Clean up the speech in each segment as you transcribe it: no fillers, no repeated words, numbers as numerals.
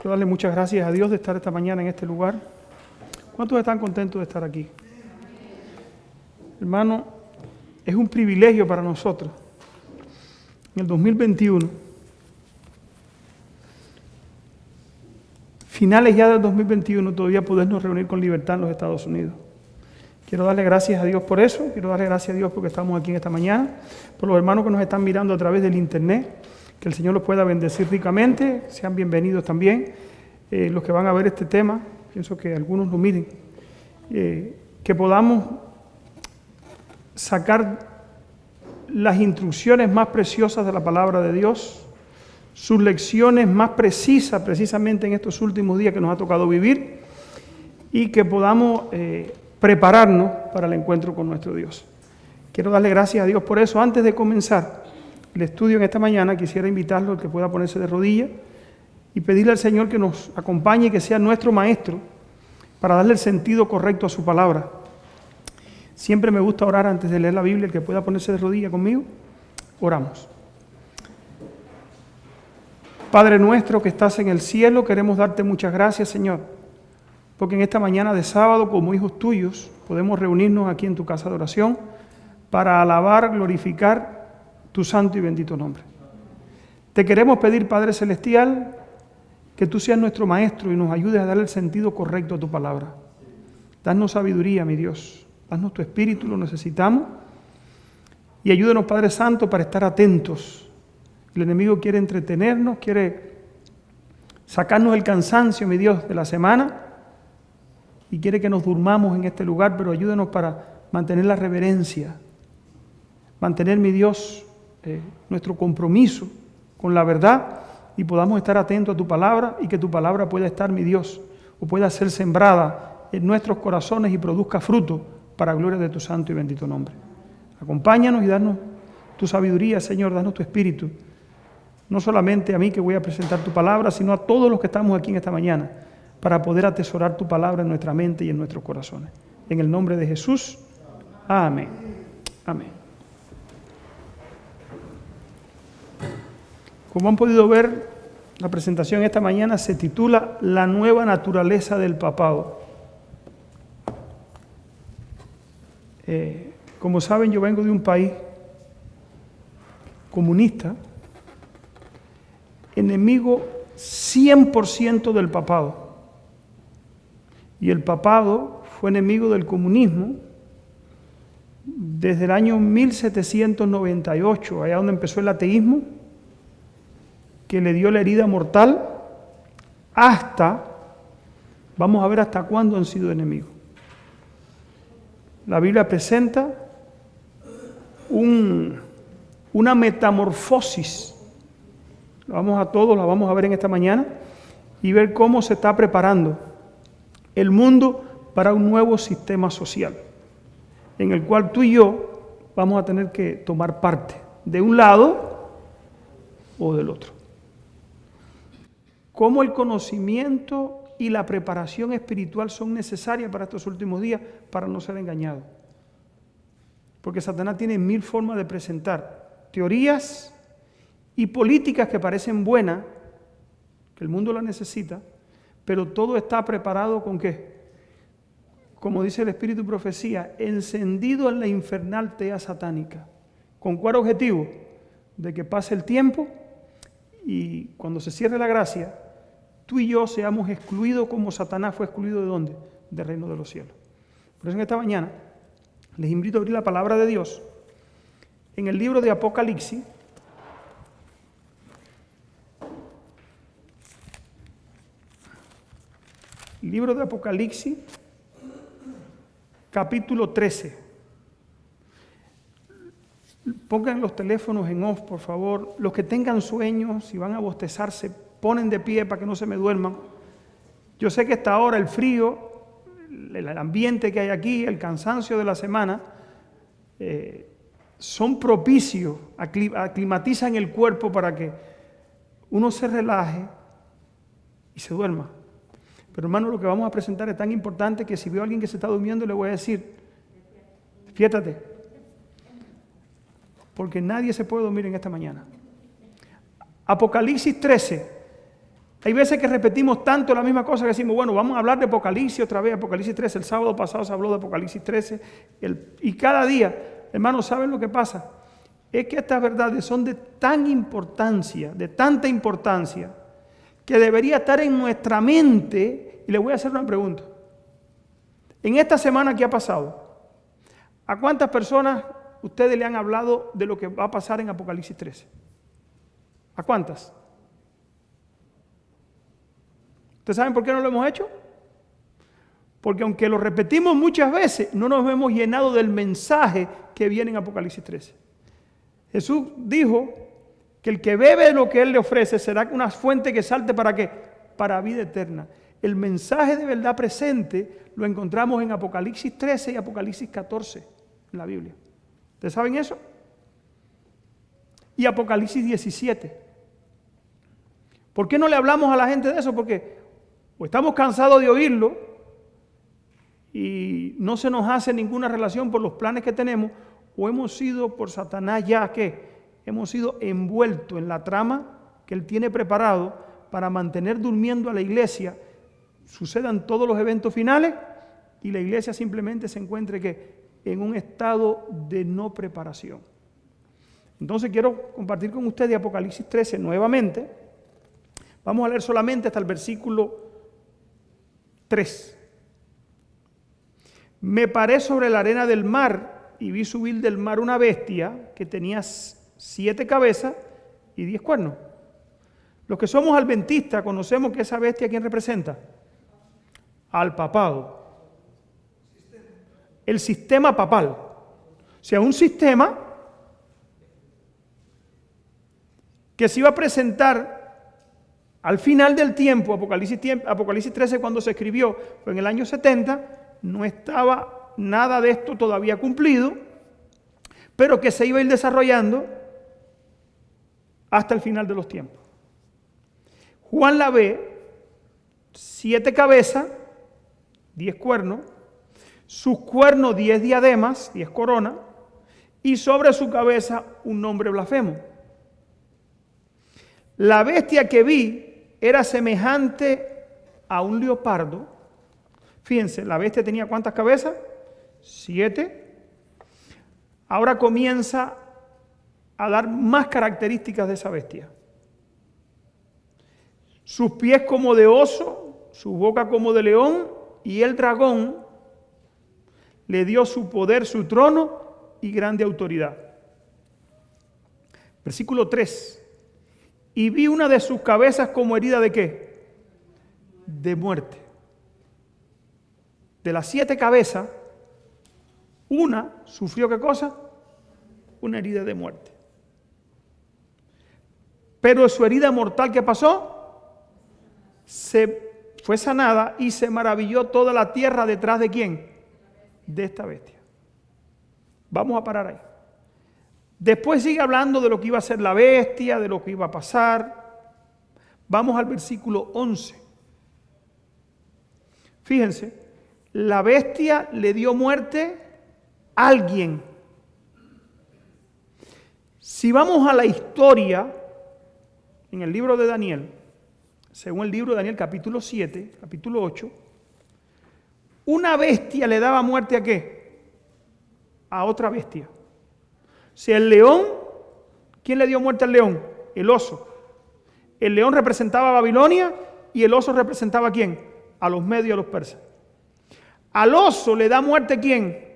Quiero darle muchas gracias a Dios de estar esta mañana en este lugar. ¿Cuántos están contentos de estar aquí? Hermano, es un privilegio para nosotros. En el 2021, finales ya del 2021, todavía podernos reunir con libertad en los Estados Unidos. Quiero darle gracias a Dios por eso. Quiero darle gracias a Dios porque estamos aquí en esta mañana. Por los hermanos que nos están mirando a través del internet. Que el Señor los pueda bendecir ricamente. Sean bienvenidos también. Los que van a ver este tema, pienso que algunos lo miren. Que podamos sacar las instrucciones más preciosas de la palabra de Dios, sus lecciones más precisas, precisamente en estos últimos días que nos ha tocado vivir, y que podamos prepararnos para el encuentro con nuestro Dios. Quiero darle gracias a Dios por eso. Antes de comenzar el estudio en esta mañana, quisiera invitarlo a que pueda ponerse de rodillas y pedirle al Señor que nos acompañe y que sea nuestro maestro para darle el sentido correcto a su palabra. Siempre me gusta orar antes de leer la Biblia. El que pueda ponerse de rodillas conmigo, oramos. Padre nuestro que estás en el cielo, queremos darte muchas gracias, Señor, porque en esta mañana de sábado, como hijos tuyos, podemos reunirnos aquí en tu casa de oración para alabar, glorificar tu santo y bendito nombre. Te queremos pedir, Padre Celestial, que tú seas nuestro maestro y nos ayudes a darle el sentido correcto a tu palabra. Danos sabiduría, mi Dios. Danos tu espíritu, lo necesitamos. Y ayúdanos, Padre Santo, para estar atentos. El enemigo quiere entretenernos, quiere sacarnos el cansancio, mi Dios, de la semana. Y quiere que nos durmamos en este lugar, pero ayúdanos para mantener la reverencia. Mantener, mi Dios, nuestro compromiso con la verdad y podamos estar atentos a tu palabra y que tu palabra pueda estar, mi Dios, o pueda ser sembrada en nuestros corazones y produzca fruto para gloria de tu santo y bendito nombre. Acompáñanos y danos tu sabiduría, Señor, danos tu espíritu. No solamente a mí que voy a presentar tu palabra, sino a todos los que estamos aquí en esta mañana, para poder atesorar tu palabra en nuestra mente y en nuestros corazones. En el nombre de Jesús, amén. Amén. Como han podido ver, la presentación esta mañana se titula La nueva naturaleza del papado. Como saben, yo vengo de un país comunista, enemigo 100% del papado. Y el papado fue enemigo del comunismo desde el año 1798, allá donde empezó el ateísmo, que le dio la herida mortal, hasta, vamos a ver hasta cuándo han sido enemigos. La Biblia presenta una metamorfosis. La vamos a ver en esta mañana y ver cómo se está preparando el mundo para un nuevo sistema social, en el cual tú y yo vamos a tener que tomar parte, de un lado o del otro. Cómo el conocimiento y la preparación espiritual son necesarias para estos últimos días para no ser engañados. Porque Satanás tiene 1000 formas de presentar teorías y políticas que parecen buenas, que el mundo las necesita, pero todo está preparado ¿con qué? Como dice el Espíritu de Profecía, encendido en la infernal tea satánica. ¿Con cuál objetivo? De que pase el tiempo y cuando se cierre la gracia, tú y yo seamos excluidos como Satanás fue excluido ¿de dónde? Del reino de los cielos. Por eso en esta mañana les invito a abrir la palabra de Dios en el libro de Apocalipsis, libro de Apocalipsis, capítulo 13. Pongan los teléfonos en off, por favor. Los que tengan sueño, si van a bostezar, se ponen de pie para que no se me duerman. Yo sé que esta hora el frío, el ambiente que hay aquí, el cansancio de la semana, son propicios, aclimatizan el cuerpo para que uno se relaje y se duerma. Pero hermano, lo que vamos a presentar es tan importante que si veo a alguien que se está durmiendo, le voy a decir, despiértate. Porque nadie se puede dormir en esta mañana. Apocalipsis 13 Hay veces que repetimos tanto la misma cosa que decimos, bueno, vamos a hablar de Apocalipsis otra vez, Apocalipsis 13. El sábado pasado se habló de Apocalipsis 13. Y cada día, hermanos, ¿saben lo que pasa? Es que estas verdades son de tanta importancia, que debería estar en nuestra mente. Y les voy a hacer una pregunta. En esta semana que ha pasado, ¿a cuántas personas ustedes le han hablado de lo que va a pasar en Apocalipsis 13? ¿A cuántas? ¿Ustedes saben por qué no lo hemos hecho? Porque aunque lo repetimos muchas veces, no nos hemos llenado del mensaje que viene en Apocalipsis 13. Jesús dijo que el que bebe de lo que Él le ofrece será una fuente que salte ¿para qué? Para vida eterna. El mensaje de verdad presente lo encontramos en Apocalipsis 13 y Apocalipsis 14 en la Biblia. ¿Ustedes saben eso? Y Apocalipsis 17. ¿Por qué no le hablamos a la gente de eso? Porque o estamos cansados de oírlo y no se nos hace ninguna relación por los planes que tenemos, o hemos sido por Satanás ya que hemos sido envueltos en la trama que él tiene preparado para mantener durmiendo a la iglesia. Sucedan todos los eventos finales y la iglesia simplemente se encuentre que en un estado de no preparación. Entonces quiero compartir con ustedes Apocalipsis 13 nuevamente. Vamos a leer solamente hasta el versículo 3. Me paré sobre la arena del mar y vi subir del mar una bestia que tenía 7 cabezas y 10 cuernos. Los que somos adventistas conocemos que esa bestia, ¿a quién representa? Al papado. El sistema papal. O sea, un sistema que se iba a presentar al final del tiempo. Apocalipsis 13, cuando se escribió, fue en el año 70, no estaba nada de esto todavía cumplido, pero que se iba a ir desarrollando hasta el final de los tiempos. Juan la ve, 7 cabezas, 10 cuernos, sus cuernos 10 diademas, 10 coronas, y sobre su cabeza un nombre blasfemo. La bestia que vi era semejante a un leopardo. Fíjense, la bestia tenía ¿cuántas cabezas? 7. Ahora comienza a dar más características de esa bestia. Sus pies como de oso, su boca como de león, y el dragón le dio su poder, su trono y grande autoridad. Versículo 3. Y vi una de sus cabezas como herida ¿de qué? De muerte. De las 7 cabezas, una sufrió ¿qué cosa? Una herida de muerte. Pero su herida mortal, ¿qué pasó? Se fue sanada y se maravilló toda la tierra detrás ¿de quién? De esta bestia. Vamos a parar ahí. Después sigue hablando de lo que iba a ser la bestia, de lo que iba a pasar. Vamos al versículo 11. Fíjense, la bestia le dio muerte a alguien. Si vamos a la historia, en el libro de Daniel, según el libro de Daniel capítulo 7, capítulo 8, una bestia le daba muerte ¿a qué? A otra bestia. Si el león, ¿quién le dio muerte al león? El oso. El león representaba a Babilonia y el oso representaba ¿a quién? A los medios y a los persas. Al oso le da muerte ¿quién?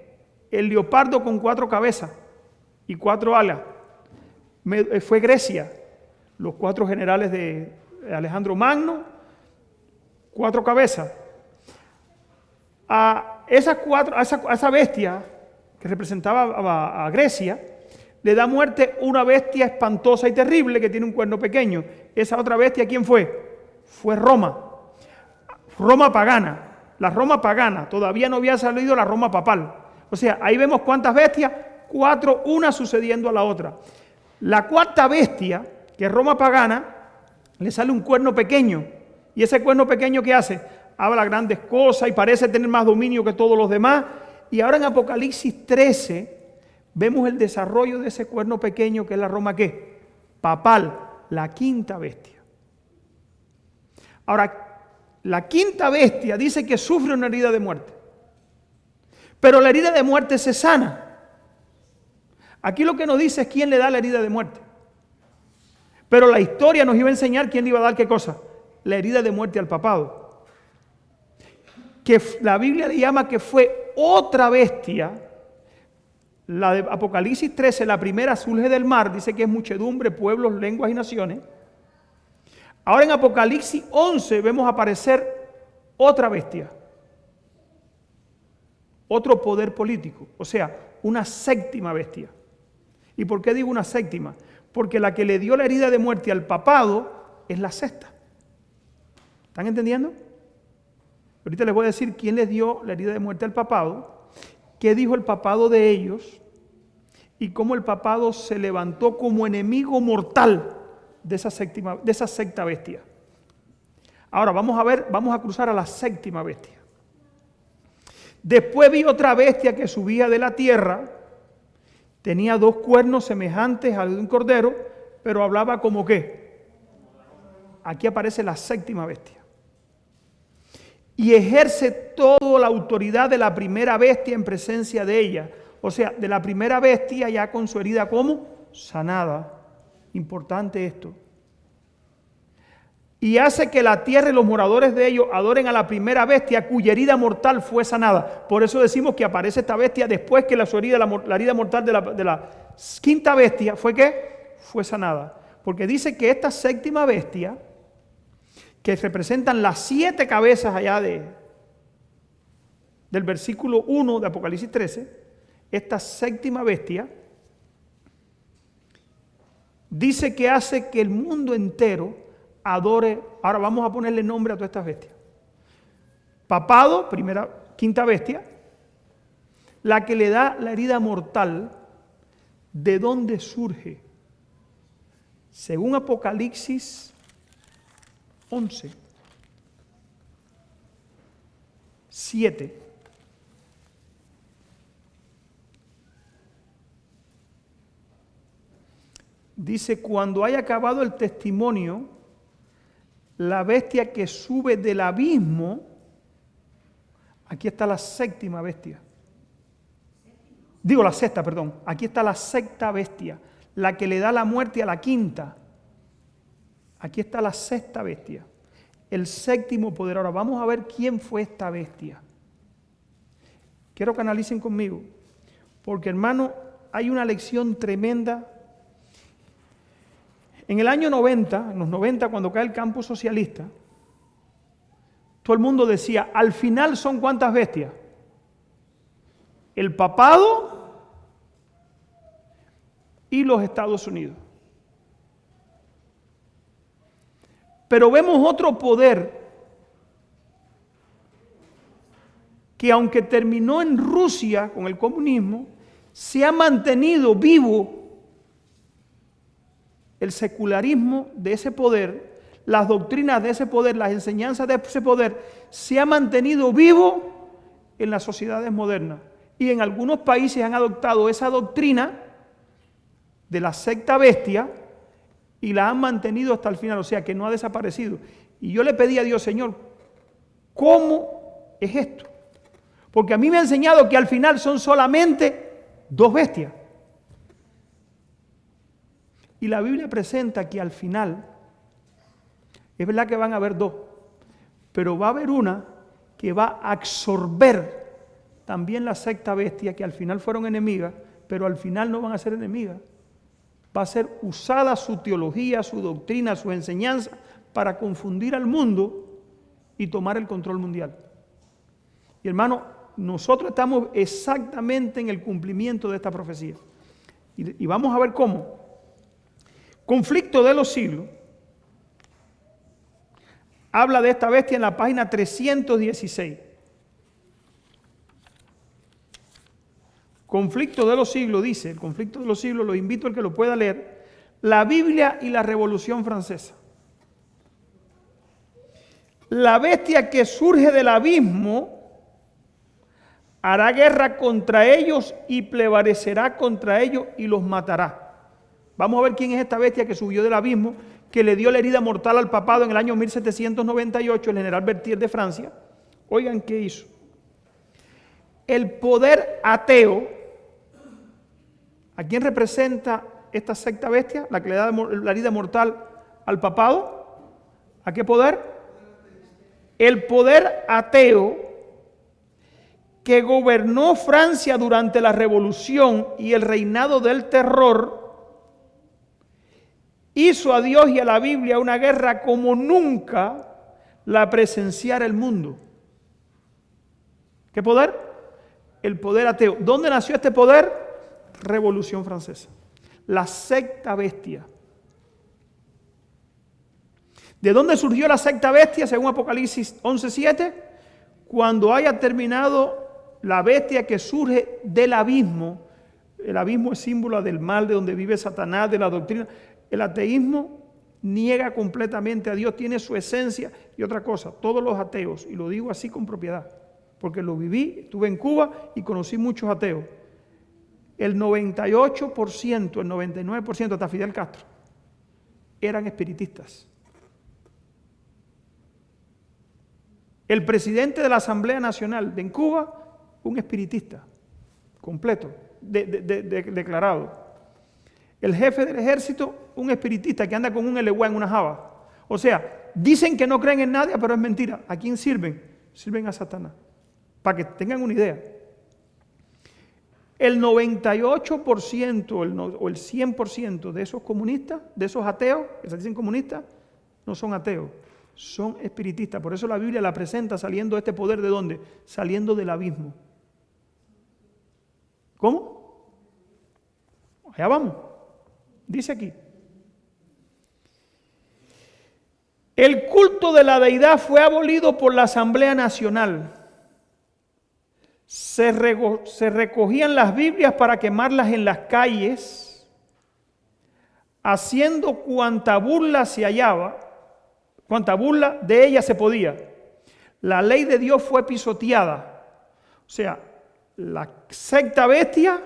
El leopardo con 4 cabezas y 4 alas. Fue Grecia, los 4 generales de Alejandro Magno, 4 cabezas. A esa bestia que representaba a Grecia, le da muerte una bestia espantosa y terrible que tiene un cuerno pequeño. Esa otra bestia, ¿quién fue? Fue Roma. Roma pagana. La Roma pagana. Todavía no había salido la Roma papal. O sea, ahí vemos cuántas bestias. 4, una sucediendo a la otra. La cuarta bestia, que es Roma pagana, le sale un cuerno pequeño. ¿Y ese cuerno pequeño qué hace? Habla grandes cosas y parece tener más dominio que todos los demás. Y ahora en Apocalipsis 13 vemos el desarrollo de ese cuerno pequeño que es la Roma ¿qué? Papal, la quinta bestia. Ahora, la quinta bestia dice que sufre una herida de muerte. Pero la herida de muerte se sana. Aquí lo que nos dice es quién le da la herida de muerte. Pero la historia nos iba a enseñar quién le iba a dar qué cosa. La herida de muerte al papado. Que la Biblia le llama que fue otra bestia. La de Apocalipsis 13, la primera surge del mar, dice que es muchedumbre, pueblos, lenguas y naciones. Ahora en Apocalipsis 11 vemos aparecer otra bestia. Otro poder político, o sea, una séptima bestia. ¿Y por qué digo una séptima? Porque la que le dio la herida de muerte al papado es la sexta. ¿Están entendiendo? Ahorita les voy a decir quién les dio la herida de muerte al papado, qué dijo el papado de ellos y cómo el papado se levantó como enemigo mortal de esa sexta bestia. Ahora vamos a cruzar a la séptima bestia. Después vi otra bestia que subía de la tierra, tenía 2 cuernos semejantes al de un cordero, pero hablaba como qué. Aquí aparece la séptima bestia. Y ejerce toda la autoridad de la primera bestia en presencia de ella. O sea, de la primera bestia ya con su herida como sanada. Importante esto. Y hace que la tierra y los moradores de ellos adoren a la primera bestia cuya herida mortal fue sanada. Por eso decimos que aparece esta bestia después que la herida mortal de la quinta bestia fue ¿qué? Fue sanada. Porque dice que esta séptima bestia, que representan las 7 cabezas allá del versículo 1 de Apocalipsis 13, esta séptima bestia dice que hace que el mundo entero adore. Ahora vamos a ponerle nombre a todas estas bestias. Papado, quinta bestia, la que le da la herida mortal, ¿de dónde surge? Según Apocalipsis 11, 7. Dice, cuando haya acabado el testimonio, la bestia que sube del abismo, aquí está la séptima bestia. Digo la sexta, perdón. Aquí está la sexta bestia, la que le da la muerte a la quinta. Aquí está la sexta bestia, el séptimo poder. Ahora vamos a ver quién fue esta bestia. Quiero que analicen conmigo, porque hermano, hay una lección tremenda. En el año 90, en los 90, cuando cae el campo socialista, todo el mundo decía, al final son ¿cuántas bestias? El papado y los Estados Unidos. Pero vemos otro poder que aunque terminó en Rusia con el comunismo, se ha mantenido vivo el secularismo de ese poder, las doctrinas de ese poder, las enseñanzas de ese poder, se ha mantenido vivo en las sociedades modernas. Y en algunos países han adoptado esa doctrina de la secta bestia y la han mantenido hasta el final, o sea que no ha desaparecido. Y yo le pedí a Dios, Señor, ¿cómo es esto? Porque a mí me ha enseñado que al final son solamente 2 bestias. Y la Biblia presenta que al final, es verdad que van a haber 2, pero va a haber una que va a absorber también la sexta bestia, que al final fueron enemigas, pero al final no van a ser enemigas. Va a ser usada su teología, su doctrina, su enseñanza para confundir al mundo y tomar el control mundial. Y hermano, nosotros estamos exactamente en el cumplimiento de esta profecía. Y vamos a ver cómo. Conflicto de los siglos. Habla de esta bestia en la página 316. Conflicto de los siglos, dice, el conflicto de los siglos, lo invito al que lo pueda leer, la Biblia y la Revolución Francesa. La bestia que surge del abismo hará guerra contra ellos y prevalecerá contra ellos y los matará. Vamos a ver quién es esta bestia que subió del abismo que le dio la herida mortal al papado en el año 1798, el general Berthier de Francia. Oigan qué hizo. El poder ateo, ¿a quién representa esta secta bestia? La que le da la herida mortal al papado. ¿A qué poder? El poder ateo que gobernó Francia durante la Revolución y el reinado del terror, hizo a Dios y a la Biblia una guerra como nunca la presenciara el mundo. ¿Qué poder? El poder ateo. ¿Dónde nació este poder? Revolución Francesa. La secta bestia. ¿De dónde surgió la secta bestia según Apocalipsis 11:7? Cuando haya terminado la bestia que surge del abismo. El abismo es símbolo del mal, de donde vive Satanás, de la doctrina. El ateísmo niega completamente a Dios, tiene su esencia. Y otra cosa, todos los ateos, y lo digo así con propiedad, porque lo viví, estuve en Cuba y conocí muchos ateos. El 98%, el 99%, hasta Fidel Castro, eran espiritistas. El presidente de la Asamblea Nacional de Cuba, un espiritista, completo, declarado. El jefe del ejército, un espiritista que anda con un eleguá en una java. O sea, dicen que no creen en nadie, pero es mentira. ¿A quién sirven? Sirven a Satanás. Para que tengan una idea. El 98% o el 100% de esos comunistas, de esos ateos, que se dicen comunistas, no son ateos, son espiritistas. Por eso la Biblia la presenta saliendo de este poder, ¿de dónde? Saliendo del abismo. ¿Cómo? Allá vamos. Dice aquí. El culto de la deidad fue abolido por la Asamblea Nacional. Se recogían las Biblias para quemarlas en las calles, haciendo cuanta burla se hallaba, cuanta burla de ella se podía. La ley de Dios fue pisoteada. O sea, la secta bestia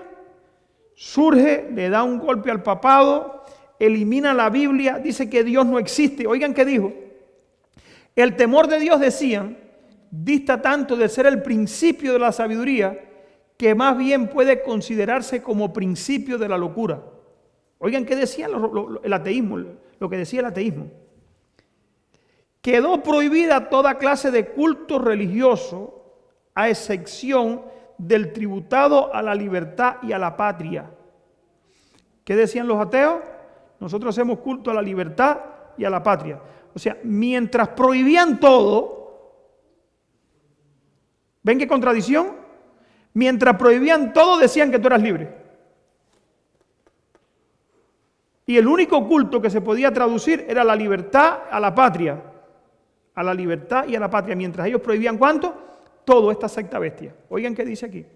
surge, le da un golpe al papado, elimina la Biblia, dice que Dios no existe. Oigan qué dijo. El temor de Dios, decían, dista tanto de ser el principio de la sabiduría que más bien puede considerarse como principio de la locura. Oigan qué decía el ateísmo, lo que decía el ateísmo. Quedó prohibida toda clase de culto religioso, a excepción del tributado a la libertad y a la patria. ¿Qué decían los ateos? Nosotros hacemos culto a la libertad y a la patria. O sea, mientras prohibían todo, ¿ven qué contradicción? Mientras prohibían todo, decían que tú eras libre. Y el único culto que se podía traducir era la libertad a la patria. A la libertad y a la patria. Mientras ellos prohibían, ¿cuánto? Todo, esta secta bestia. Oigan qué dice aquí.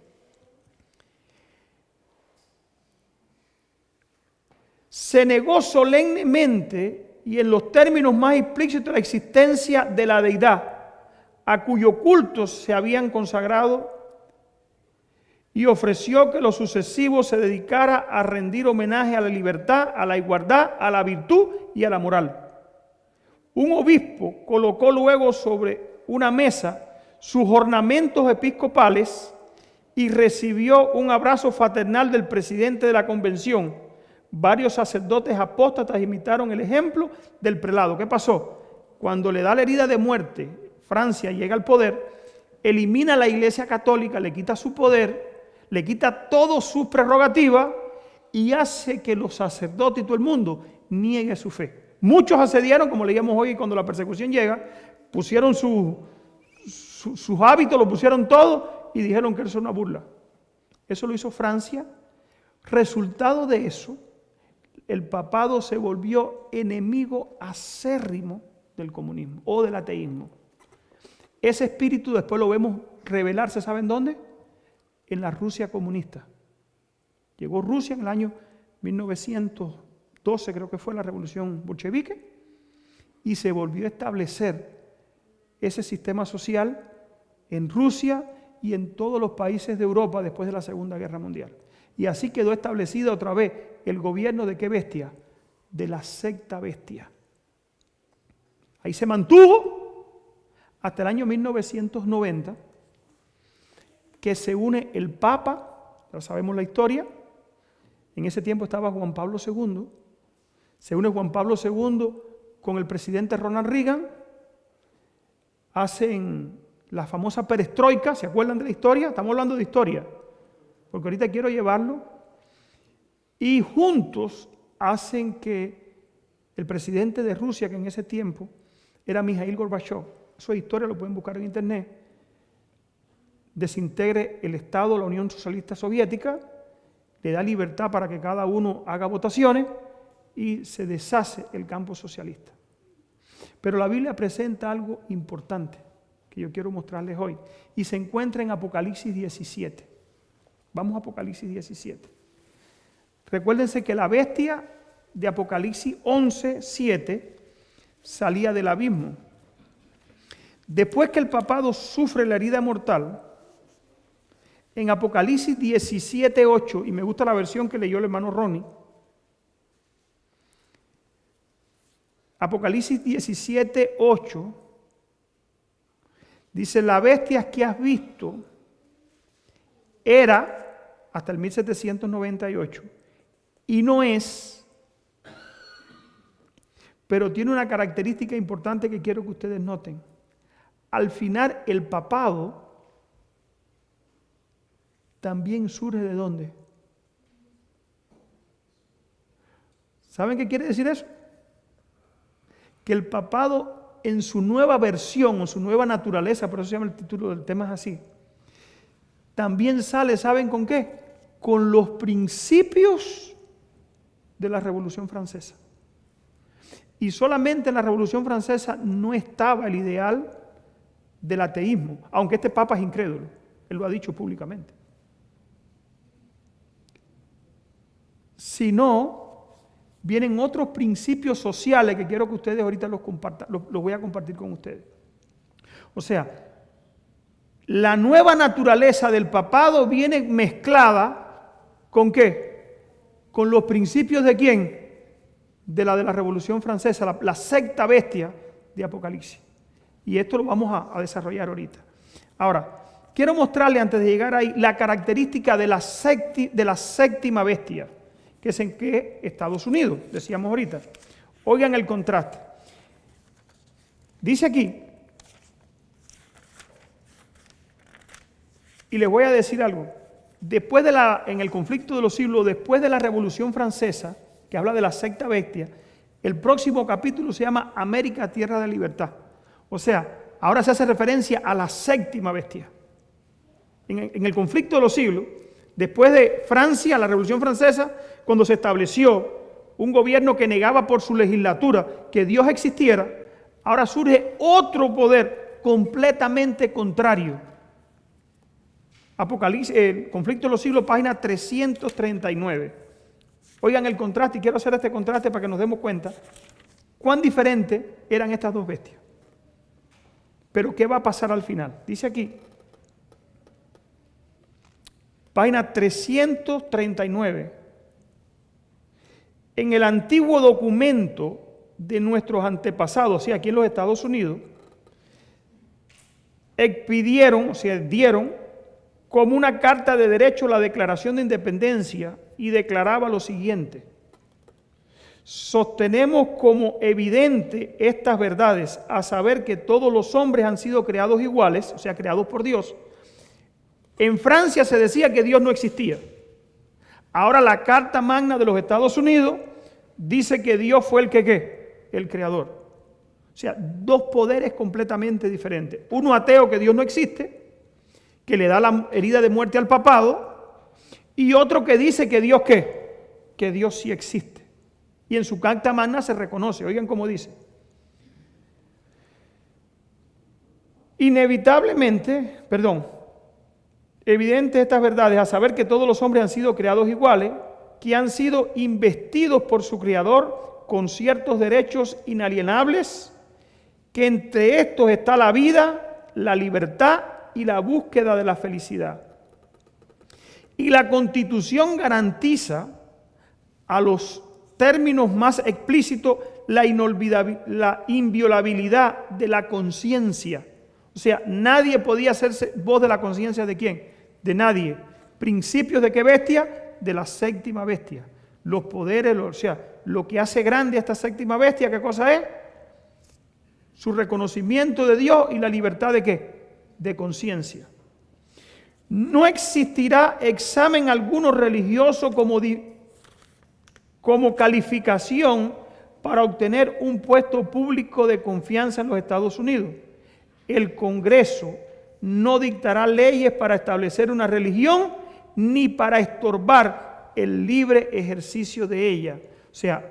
Se negó solemnemente y en los términos más explícitos la existencia de la deidad, a cuyo culto se habían consagrado, y ofreció que lo sucesivo se dedicara a rendir homenaje a la libertad, a la igualdad, a la virtud y a la moral. Un obispo colocó luego sobre una mesa sus ornamentos episcopales y recibió un abrazo fraternal del presidente de la convención. Varios sacerdotes apóstatas imitaron el ejemplo del prelado. ¿Qué pasó? Cuando le da la herida de muerte, Francia llega al poder, elimina la Iglesia Católica, le quita su poder, le quita todas sus prerrogativas y hace que los sacerdotes y todo el mundo niegue su fe. Muchos accedieron, como leíamos hoy, cuando la persecución llega, pusieron sus hábitos, lo pusieron todo y dijeron que eso era una burla. Eso lo hizo Francia. Resultado de eso, el papado se volvió enemigo acérrimo del comunismo o del ateísmo. Ese espíritu después lo vemos revelarse, ¿saben dónde? En la Rusia comunista. Llegó Rusia en el año 1912, creo que fue la revolución bolchevique, y se volvió a establecer ese sistema social en Rusia y en todos los países de Europa después de la Segunda Guerra Mundial. Y así quedó establecido otra vez el gobierno de qué bestia, de la secta bestia. Ahí se mantuvo hasta el año 1990, que se une el Papa, ya sabemos la historia, en ese tiempo estaba Juan Pablo II, se une Juan Pablo II con el presidente Ronald Reagan, hacen la famosa perestroika, ¿se acuerdan de la historia? Estamos hablando de historia, porque ahorita quiero llevarlo, y juntos hacen que el presidente de Rusia, que en ese tiempo era Mikhail Gorbachev, eso es historia, lo pueden buscar en internet, desintegre el Estado de la Unión Socialista Soviética, le da libertad para que cada uno haga votaciones y se deshace el campo socialista. Pero la Biblia presenta algo importante que yo quiero mostrarles hoy y se encuentra en Apocalipsis 17. Vamos a Apocalipsis 17. Recuérdense que la bestia de Apocalipsis 11:7 salía del abismo. Después que el papado sufre la herida mortal, en Apocalipsis 17:8, y me gusta la versión que leyó el hermano Ronnie, Apocalipsis 17:8 dice: la bestia que has visto era hasta el 1798 y no es, pero tiene una característica importante que quiero que ustedes noten. Al final el papado también surge ¿de dónde? ¿Saben qué quiere decir eso? Que el papado en su nueva versión o su nueva naturaleza, por eso se llama el título del tema es así, también sale, ¿saben con qué? Con los principios de la Revolución Francesa. Y solamente en la Revolución Francesa no estaba el ideal del ateísmo, aunque este papa es incrédulo, él lo ha dicho públicamente. Sino vienen otros principios sociales que quiero que ustedes ahorita los compartan, los voy a compartir con ustedes. O sea, la nueva naturaleza del papado viene mezclada ¿con qué? Con los principios de ¿quién? De la Revolución Francesa, la secta bestia de Apocalipsis. Y esto lo vamos a desarrollar ahorita. Ahora, quiero mostrarle antes de llegar ahí la característica de la séptima bestia, que es en que Estados Unidos, decíamos ahorita. Oigan el contraste. Dice aquí, y les voy a decir algo, después en el conflicto de los siglos, después de la Revolución Francesa, que habla de la secta bestia, el próximo capítulo se llama América, Tierra de Libertad. O sea, ahora se hace referencia a la séptima bestia. En el conflicto de los siglos, después de Francia, la Revolución Francesa, cuando se estableció un gobierno que negaba por su legislatura que Dios existiera, ahora surge otro poder completamente contrario. Apocalipsis, el conflicto de los siglos, página 339. Oigan el contraste, y quiero hacer este contraste para que nos demos cuenta cuán diferentes eran estas dos bestias. Pero ¿qué va a pasar al final? Dice aquí, página 339. En el antiguo documento de nuestros antepasados, o sea, aquí en los Estados Unidos, expidieron, o sea, dieron como una carta de derecho la Declaración de Independencia y declaraba lo siguiente: sostenemos como evidente estas verdades, a saber que todos los hombres han sido creados iguales, o sea, creados por Dios. En Francia se decía que Dios no existía. Ahora la Carta Magna de los Estados Unidos dice que Dios fue el que ¿qué? El creador. O sea, dos poderes completamente diferentes. Uno ateo, que Dios no existe, que le da la herida de muerte al papado, y otro que dice que Dios ¿qué? Que Dios sí existe. Y en su Carta Magna se reconoce. Oigan cómo dice. Evidentes estas verdades, a saber que todos los hombres han sido creados iguales, que han sido investidos por su Creador con ciertos derechos inalienables, que entre estos está la vida, la libertad y la búsqueda de la felicidad. Y la Constitución garantiza a los términos más explícitos la inviolabilidad de la conciencia. O sea, nadie podía hacerse voz de la conciencia ¿de quién? De nadie. ¿Principios de qué bestia? De la séptima bestia. Los poderes, o sea, lo que hace grande a esta séptima bestia, ¿qué cosa es? Su reconocimiento de Dios y la libertad ¿de qué? De conciencia. No existirá examen alguno religioso como calificación para obtener un puesto público de confianza en los Estados Unidos. El Congreso no dictará leyes para establecer una religión ni para estorbar el libre ejercicio de ella. O sea,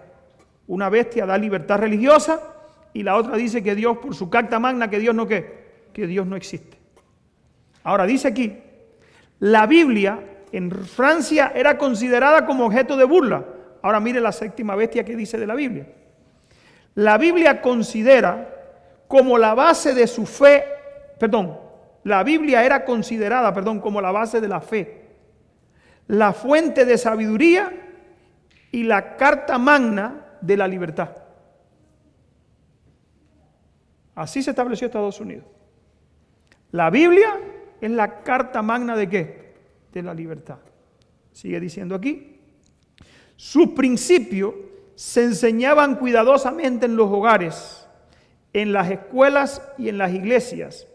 una bestia da libertad religiosa y la otra dice que Dios, por su carta magna, que Dios no ¿qué? Que Dios no existe. Ahora dice aquí, la Biblia en Francia era considerada como objeto de burla. Ahora mire la séptima bestia que dice de la Biblia. La Biblia considera como la base de su fe, la Biblia era considerada, como la base de la fe, la fuente de sabiduría y la carta magna de la libertad. Así se estableció Estados Unidos. La Biblia es la carta magna ¿de qué? De la libertad. Sigue diciendo aquí. Sus principios se enseñaban cuidadosamente en los hogares, en las escuelas y en las iglesias,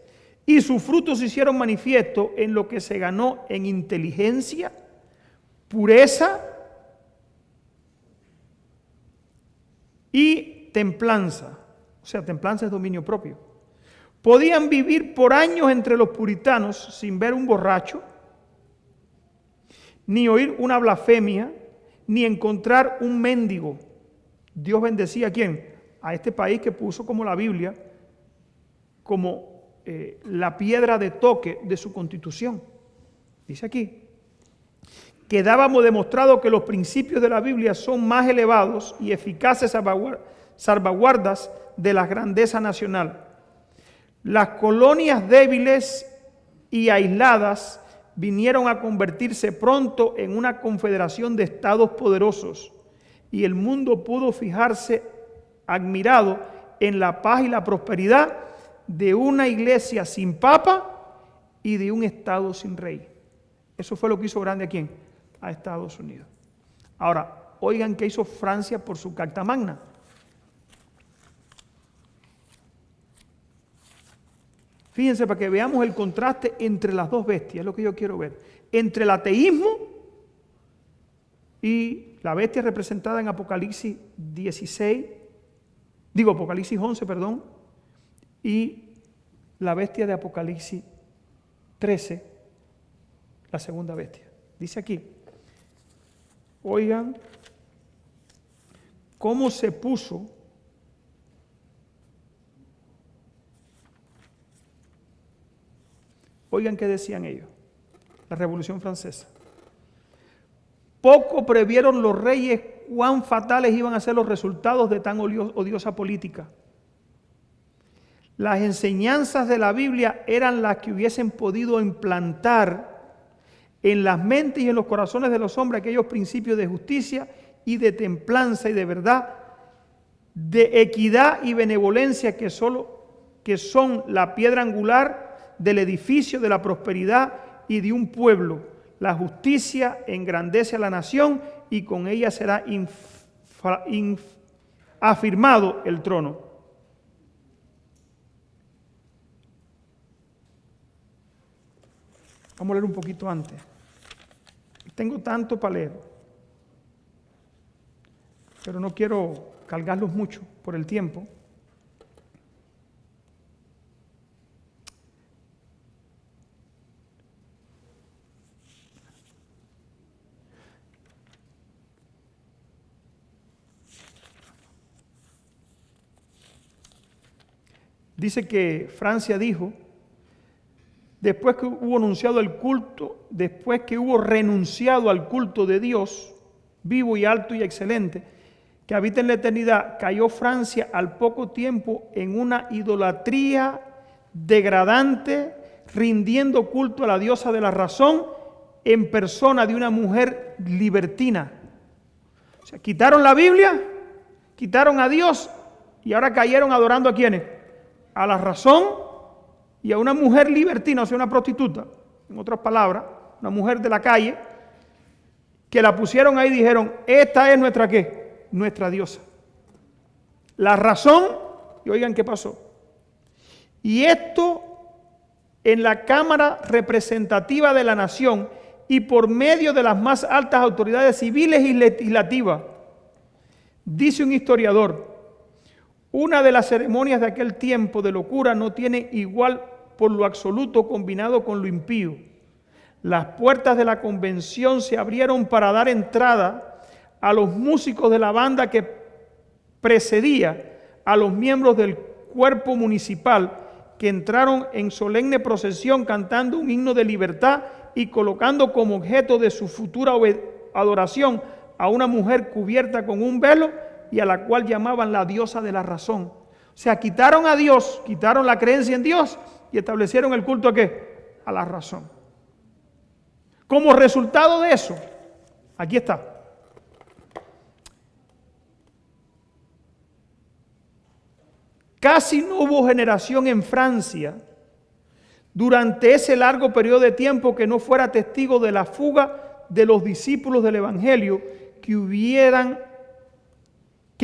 y sus frutos se hicieron manifiestos en lo que se ganó en inteligencia, pureza y templanza. O sea, templanza es dominio propio. Podían vivir por años entre los puritanos sin ver un borracho, ni oír una blasfemia, ni encontrar un mendigo. Dios bendecía ¿a quién? A este país que puso como la Biblia, como la piedra de toque de su constitución. Dice aquí, que dábamos demostrado que los principios de la Biblia son más elevados y eficaces salvaguardas de la grandeza nacional. Las colonias débiles y aisladas vinieron a convertirse pronto en una confederación de estados poderosos y el mundo pudo fijarse admirado en la paz y la prosperidad de una iglesia sin papa y de un estado sin rey. Eso fue lo que hizo grande ¿a quién? A Estados Unidos. Ahora, oigan qué hizo Francia por su Carta Magna. Fíjense para que veamos el contraste entre las dos bestias, es lo que yo quiero ver. Entre el ateísmo y la bestia representada en Apocalipsis 11, y la bestia de Apocalipsis 13, la segunda bestia. Dice aquí, oigan cómo se puso oigan qué decían ellos, la Revolución Francesa. Poco previeron los reyes cuán fatales iban a ser los resultados de tan odiosa política. Las enseñanzas de la Biblia eran las que hubiesen podido implantar en las mentes y en los corazones de los hombres aquellos principios de justicia y de templanza y de verdad, de equidad y benevolencia que son la piedra angular del edificio de la prosperidad y de un pueblo. La justicia engrandece a la nación y con ella será afirmado el trono. Vamos a leer un poquito antes. Tengo tanto para leer, pero no quiero cargarlos mucho por el tiempo. Dice que Francia dijo, después que hubo renunciado al culto de Dios, vivo y alto y excelente, que habita en la eternidad, cayó Francia al poco tiempo en una idolatría degradante, rindiendo culto a la diosa de la razón en persona de una mujer libertina. O sea, quitaron la Biblia, quitaron a Dios y ahora cayeron adorando ¿a quiénes? A la razón y a una mujer libertina, o sea, una prostituta, en otras palabras, una mujer de la calle, que la pusieron ahí y dijeron, esta es nuestra ¿qué? Nuestra diosa. La razón, y oigan qué pasó. Y esto en la Cámara Representativa de la Nación y por medio de las más altas autoridades civiles y legislativas. Dice un historiador, una de las ceremonias de aquel tiempo de locura no tiene igual por lo absoluto combinado con lo impío. Las puertas de la convención se abrieron para dar entrada a los músicos de la banda que precedía a los miembros del cuerpo municipal que entraron en solemne procesión cantando un himno de libertad y colocando como objeto de su futura adoración a una mujer cubierta con un velo y a la cual llamaban la diosa de la razón. O sea, quitaron a Dios, quitaron la creencia en Dios y establecieron el culto ¿a qué? A la razón. Como resultado de eso, aquí está. Casi no hubo generación en Francia durante ese largo periodo de tiempo que no fuera testigo de la fuga de los discípulos del Evangelio que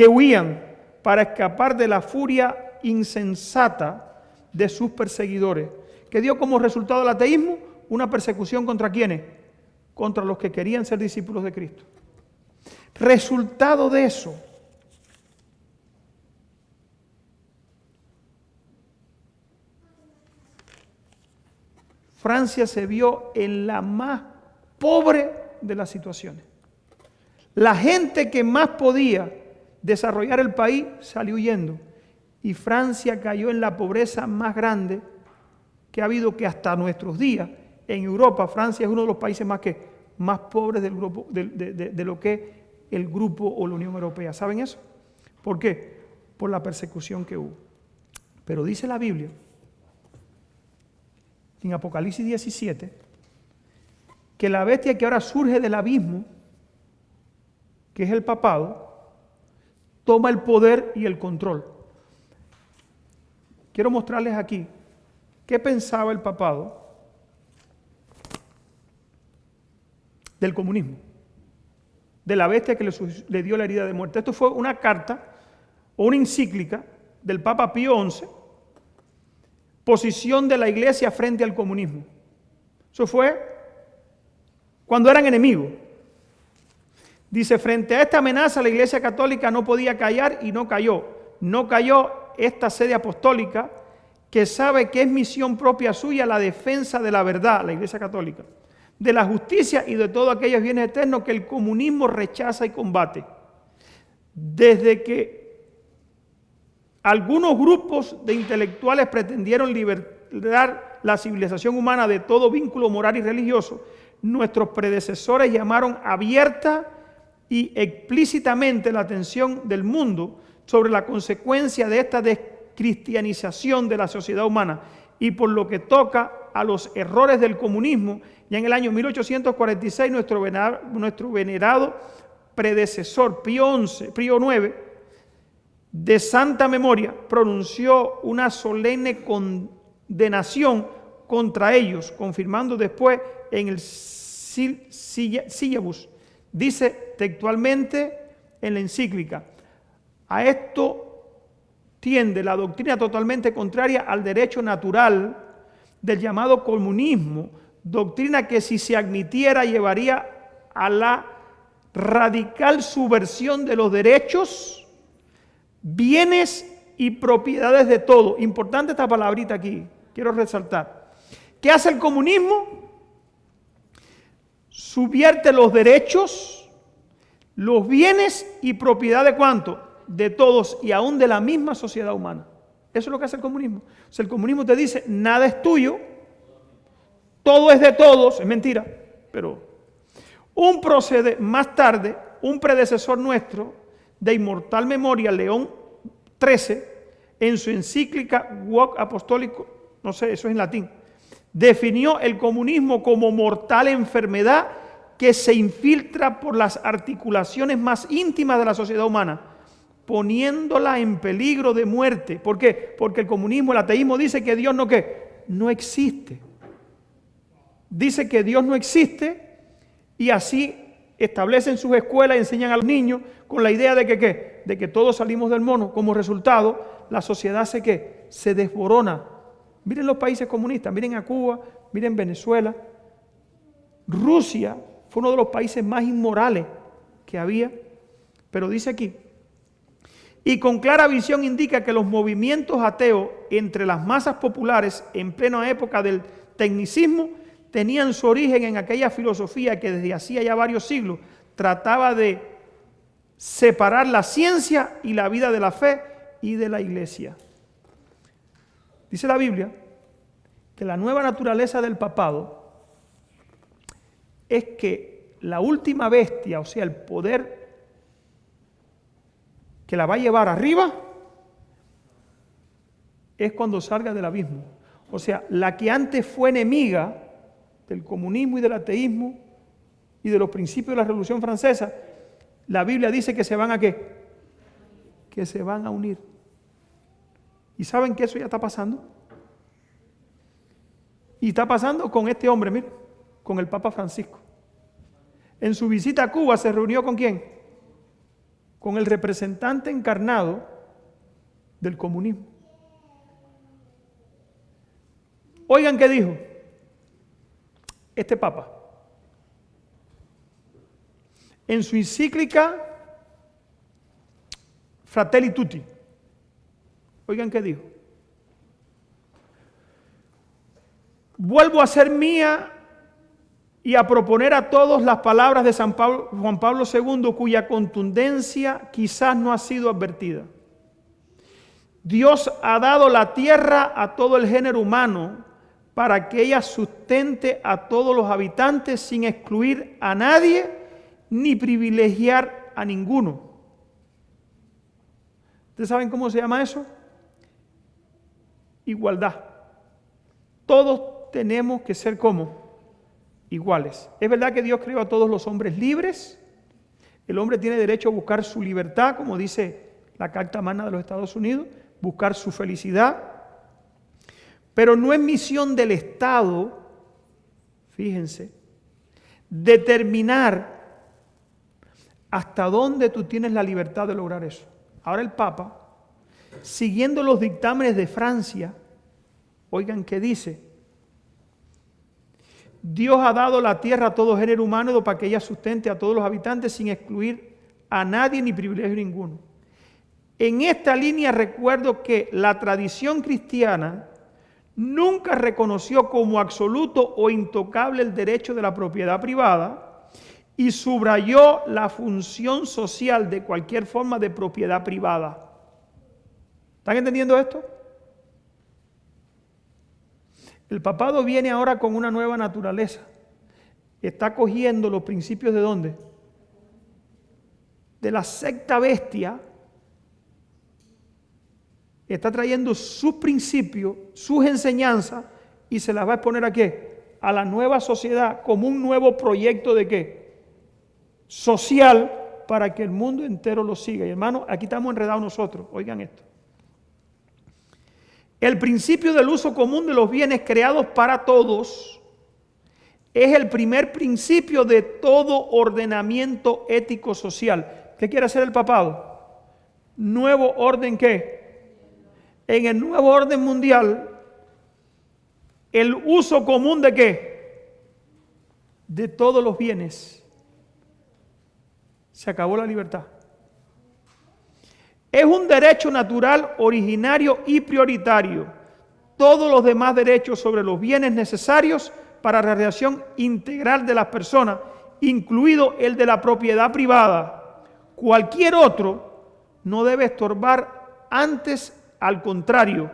huían para escapar de la furia insensata de sus perseguidores, que dio como resultado el ateísmo una persecución contra ¿quiénes? Contra los que querían ser discípulos de Cristo. Resultado de eso, Francia se vio en la más pobre de las situaciones. La gente que más podía desarrollar el país salió huyendo y Francia cayó en la pobreza más grande que ha habido, que hasta nuestros días en Europa. Francia es uno de los países más pobres del grupo, de lo que es el grupo o la Unión Europea. ¿Saben eso? ¿Por qué? Por la persecución que hubo. Pero dice la Biblia en Apocalipsis 17 que la bestia que ahora surge del abismo, que es el papado, toma el poder y el control. Quiero mostrarles aquí qué pensaba el papado del comunismo, de la bestia que le dio la herida de muerte. Esto fue una carta o una encíclica del Papa Pío XI, posición de la iglesia frente al comunismo. Eso fue cuando eran enemigos. Dice, frente a esta amenaza la iglesia católica no podía callar y no cayó. No cayó esta sede apostólica que sabe que es misión propia suya la defensa de la verdad, la iglesia católica, de la justicia y de todos aquellos bienes eternos que el comunismo rechaza y combate. Desde que algunos grupos de intelectuales pretendieron liberar la civilización humana de todo vínculo moral y religioso, nuestros predecesores llamaron abierta y explícitamente la atención del mundo sobre la consecuencia de esta descristianización de la sociedad humana y por lo que toca a los errores del comunismo. Ya en el año 1846 nuestro venerado predecesor Pío IX, de santa memoria, pronunció una solemne condenación contra ellos, confirmando después en el Syllabus. Dice textualmente en la encíclica, a esto tiende la doctrina totalmente contraria al derecho natural del llamado comunismo, doctrina que si se admitiera llevaría a la radical subversión de los derechos, bienes y propiedades de todo. Importante esta palabrita aquí, quiero resaltar. ¿Qué hace el comunismo? Subvierte los derechos, los bienes y propiedad de ¿cuánto? De todos y aún de la misma sociedad humana. Eso es lo que hace el comunismo. O sea, el comunismo te dice, nada es tuyo, todo es de todos, es mentira, pero más tarde, un predecesor nuestro, de inmortal memoria, León XIII, en su encíclica Vox Apostólico, no sé, eso es en latín, definió el comunismo como mortal enfermedad que se infiltra por las articulaciones más íntimas de la sociedad humana, poniéndola en peligro de muerte. ¿Por qué? Porque el comunismo, el ateísmo dice que Dios no, ¿qué? No existe. Dice que Dios no existe y así establecen sus escuelas y enseñan a los niños con la idea de que ¿qué? De que todos salimos del mono. Como resultado, la sociedad se desborona. Miren los países comunistas, miren a Cuba, miren Venezuela. Rusia fue uno de los países más inmorales que había, pero dice aquí, y con clara visión indica que los movimientos ateos entre las masas populares en plena época del tecnicismo tenían su origen en aquella filosofía que desde hacía ya varios siglos trataba de separar la ciencia y la vida de la fe y de la iglesia. Dice la Biblia que la nueva naturaleza del papado es que la última bestia, o sea, el poder que la va a llevar arriba, es cuando salga del abismo. O sea, la que antes fue enemiga del comunismo y del ateísmo y de los principios de la Revolución Francesa, la Biblia dice que se van a ¿qué? Que se van a unir. ¿Y saben que eso ya está pasando? Y está pasando con este hombre, mire, con el Papa Francisco. En su visita a Cuba se reunió ¿con quién? Con el representante encarnado del comunismo. Oigan qué dijo este Papa. En su encíclica Fratelli Tutti. Oigan qué dijo. Vuelvo a ser mía y a proponer a todos las palabras de Juan Pablo II, cuya contundencia quizás no ha sido advertida. Dios ha dado la tierra a todo el género humano para que ella sustente a todos los habitantes sin excluir a nadie ni privilegiar a ninguno. ¿Ustedes saben cómo se llama eso? Igualdad. Todos tenemos que ser como iguales. Es verdad que Dios creó a todos los hombres libres. El hombre tiene derecho a buscar su libertad, como dice la Carta Magna de los Estados Unidos, buscar su felicidad. Pero no es misión del Estado, fíjense, determinar hasta dónde tú tienes la libertad de lograr eso. Ahora el Papa, siguiendo los dictámenes de Francia, oigan qué dice. Dios ha dado la tierra a todo género humano para que ella sustente a todos los habitantes sin excluir a nadie ni privilegio ninguno. En esta línea recuerdo que la tradición cristiana nunca reconoció como absoluto o intocable el derecho de la propiedad privada y subrayó la función social de cualquier forma de propiedad privada. ¿Están entendiendo esto? El papado viene ahora con una nueva naturaleza. Está cogiendo los principios ¿de dónde? De la secta bestia. Está trayendo sus principios, sus enseñanzas y se las va a exponer ¿a qué? A la nueva sociedad como un nuevo proyecto ¿de qué? Social para que el mundo entero lo siga. Y hermanos, aquí estamos enredados nosotros. Oigan esto. El principio del uso común de los bienes creados para todos es el primer principio de todo ordenamiento ético social. ¿Qué quiere hacer el papado? Nuevo orden ¿qué? En el nuevo orden mundial, el uso común ¿de qué? De todos los bienes. Se acabó la libertad. Es un derecho natural, originario y prioritario. Todos los demás derechos sobre los bienes necesarios para la realización integral de las personas, incluido el de la propiedad privada. Cualquier otro no debe estorbar, antes, al contrario,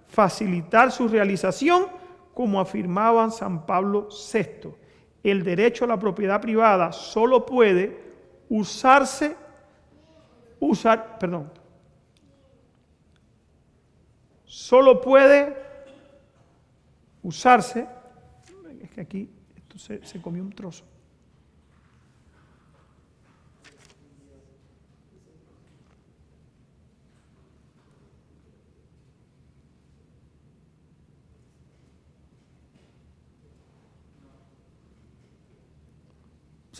facilitar su realización, como afirmaba San Pablo VI. El derecho a la propiedad privada solo puede usarse es que aquí esto se comió un trozo.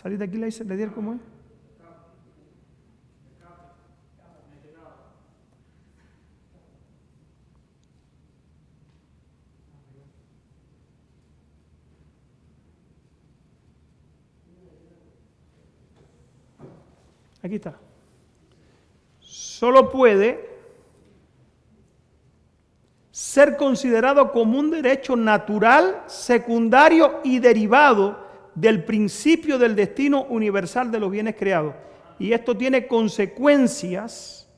Salir de aquí le dieron cómo es. Aquí está. Solo puede ser considerado como un derecho natural, secundario y derivado del principio del destino universal de los bienes creados. Y esto tiene consecuencias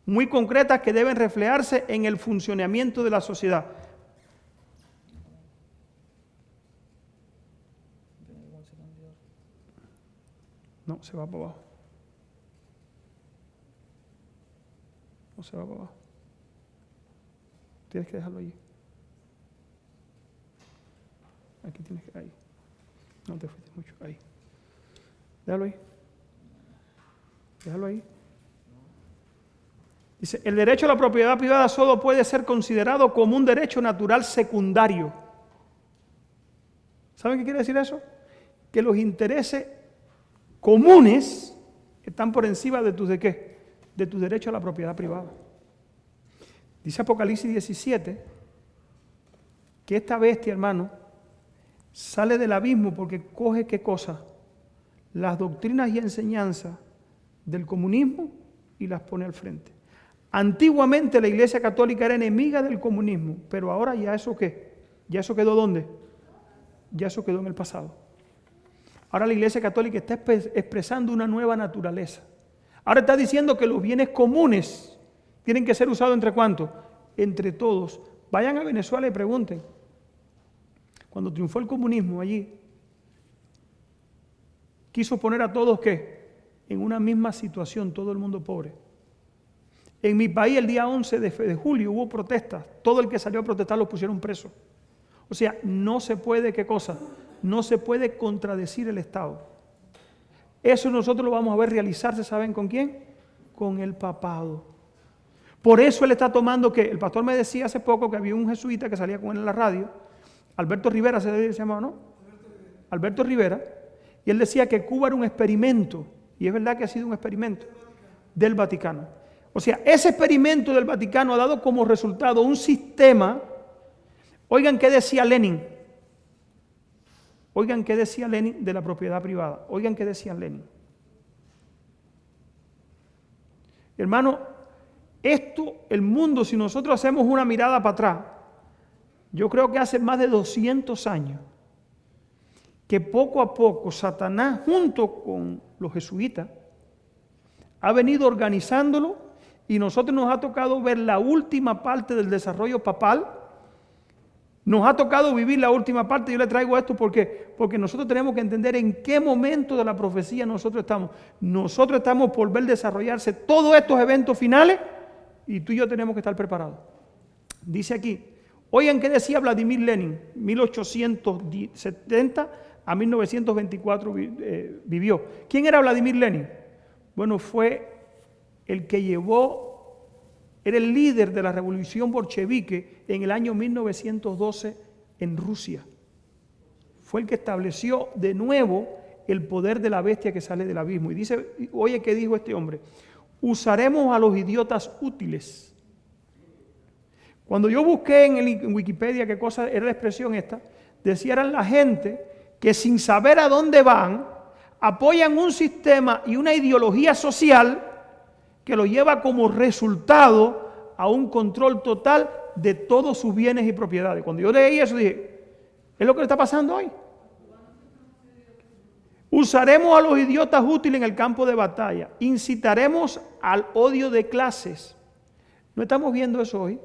muy concretas que deben reflejarse en el funcionamiento de la sociedad. No, se va para abajo. No se va para abajo. Tienes que dejarlo allí. Aquí tienes que... Ahí. No te fuiste mucho. Ahí. Déjalo ahí. Déjalo ahí. Dice, el derecho a la propiedad privada solo puede ser considerado como un derecho natural secundario. ¿Saben qué quiere decir eso? Que los intereses comunes están por encima de tus, ¿de qué? De tu derecho a la propiedad privada. Dice Apocalipsis 17 que esta bestia, hermano, sale del abismo porque coge ¿qué cosa? Las doctrinas y enseñanzas del comunismo y las pone al frente. Antiguamente la Iglesia Católica era enemiga del comunismo, pero ahora ya eso ¿qué? ¿Ya eso quedó dónde? Ya eso quedó en el pasado. Ahora la Iglesia Católica está expresando una nueva naturaleza. Ahora está diciendo que los bienes comunes tienen que ser usados ¿entre cuántos? Entre todos. Vayan a Venezuela y pregunten. Cuando triunfó el comunismo allí, quiso poner a todos ¿qué? En una misma situación, todo el mundo pobre. En mi país el día 11 de julio hubo protestas. Todo el que salió a protestar lo pusieron preso. O sea, no se puede, ¿qué cosa? No se puede contradecir el Estado. Eso nosotros lo vamos a ver realizarse, ¿saben con quién? Con el papado. Por eso él está tomando que, el pastor me decía hace poco que había un jesuita que salía con él en la radio, Alberto Rivera se llamaba, ¿no? Alberto Rivera, y él decía que Cuba era un experimento, y es verdad que ha sido un experimento del Vaticano. O sea, ese experimento del Vaticano ha dado como resultado un sistema. Oigan qué decía Lenin. Oigan qué decía Lenin de la propiedad privada. Oigan qué decía Lenin. Hermano, esto, el mundo, si nosotros hacemos una mirada para atrás, yo creo que hace más de 200 años, que poco a poco Satanás, junto con los jesuitas, ha venido organizándolo y nosotros nos ha tocado ver la última parte del desarrollo papal. Nos ha tocado vivir la última parte. Yo le traigo esto porque nosotros tenemos que entender en qué momento de la profecía nosotros estamos. Nosotros estamos por ver desarrollarse todos estos eventos finales y tú y yo tenemos que estar preparados. Dice aquí, oigan qué decía Vladimir Lenin, 1870 a 1924 vivió. ¿Quién era Vladimir Lenin? Bueno, fue el que era el líder de la revolución bolchevique en el año 1912 en Rusia. Fue el que estableció de nuevo el poder de la bestia que sale del abismo. Y dice, oye, ¿qué dijo este hombre? Usaremos a los idiotas útiles. Cuando yo busqué en Wikipedia qué cosa era la expresión esta, decía eran la gente que sin saber a dónde van, apoyan un sistema y una ideología social que lo lleva como resultado a un control total de todos sus bienes y propiedades. Cuando yo leí eso dije, ¿es lo que le está pasando hoy? Usaremos a los idiotas útiles en el campo de batalla. Incitaremos al odio de clases. ¿No estamos viendo eso hoy?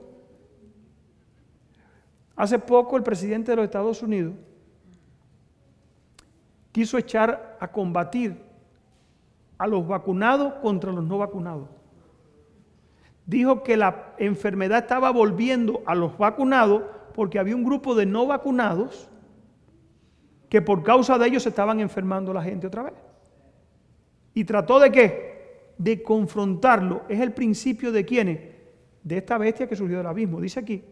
Hace poco el presidente de los Estados Unidos quiso echar a combatir a los vacunados contra los no vacunados. Dijo que la enfermedad estaba volviendo a los vacunados porque había un grupo de no vacunados que por causa de ellos se estaban enfermando la gente otra vez. Y trató de ¿qué? De confrontarlo. Es el principio de ¿quiénes? De esta bestia que surgió del abismo. Dice aquí,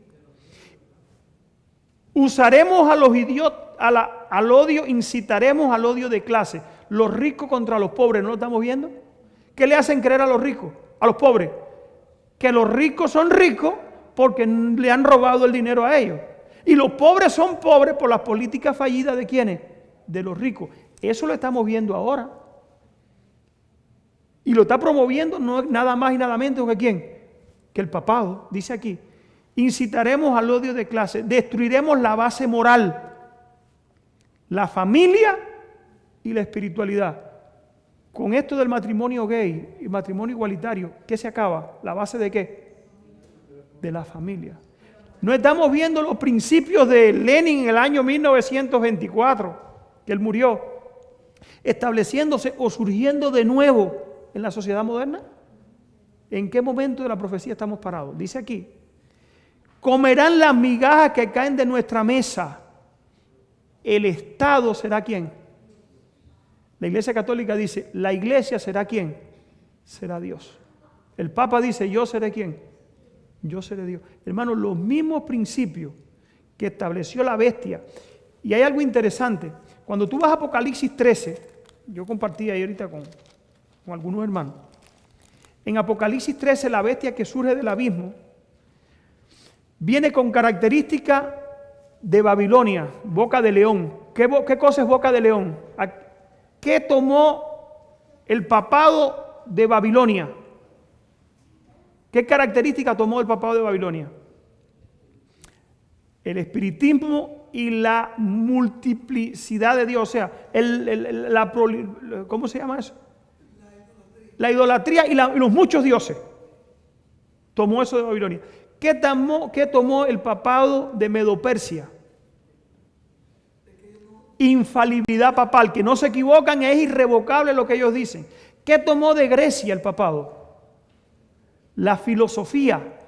usaremos a los idiotas, al odio, incitaremos al odio de clase. Los ricos contra los pobres, ¿no lo estamos viendo? ¿Qué le hacen creer a los ricos, a los pobres? Que los ricos son ricos porque le han robado el dinero a ellos. Y los pobres son pobres por las políticas fallidas ¿de quiénes? De los ricos. Eso lo estamos viendo ahora. Y lo está promoviendo no nada más y nada menos que ¿quién? Que el papado. Dice aquí, incitaremos al odio de clase, destruiremos la base moral, la familia y la espiritualidad. Con esto del matrimonio gay y matrimonio igualitario, ¿qué se acaba? ¿La base de qué? De la familia. No estamos viendo los principios de Lenin en el año 1924, que él murió, estableciéndose o surgiendo de nuevo en la sociedad moderna. ¿En qué momento de la profecía estamos parados? Dice aquí, comerán las migajas que caen de nuestra mesa. El Estado será ¿quién? La Iglesia Católica dice, la Iglesia será ¿quién? Será Dios. El Papa dice, yo seré ¿quién? Yo seré Dios. Hermanos, los mismos principios que estableció la bestia. Y hay algo interesante. Cuando tú vas a Apocalipsis 13, yo compartí ahí ahorita con algunos hermanos. En Apocalipsis 13, la bestia que surge del abismo viene con características de Babilonia, boca de león. ¿Qué cosa es boca de león? ¿Qué tomó el papado de Babilonia? ¿Qué característica tomó el papado de Babilonia? El espiritismo y la multiplicidad de Dios. O sea, ¿cómo se llama eso? La idolatría y los muchos dioses. Tomó eso de Babilonia. ¿Qué tomó el papado de Medo-Persia? Infalibilidad papal, que no se equivocan, es irrevocable lo que ellos dicen. ¿Qué tomó de Grecia el papado? La filosofía.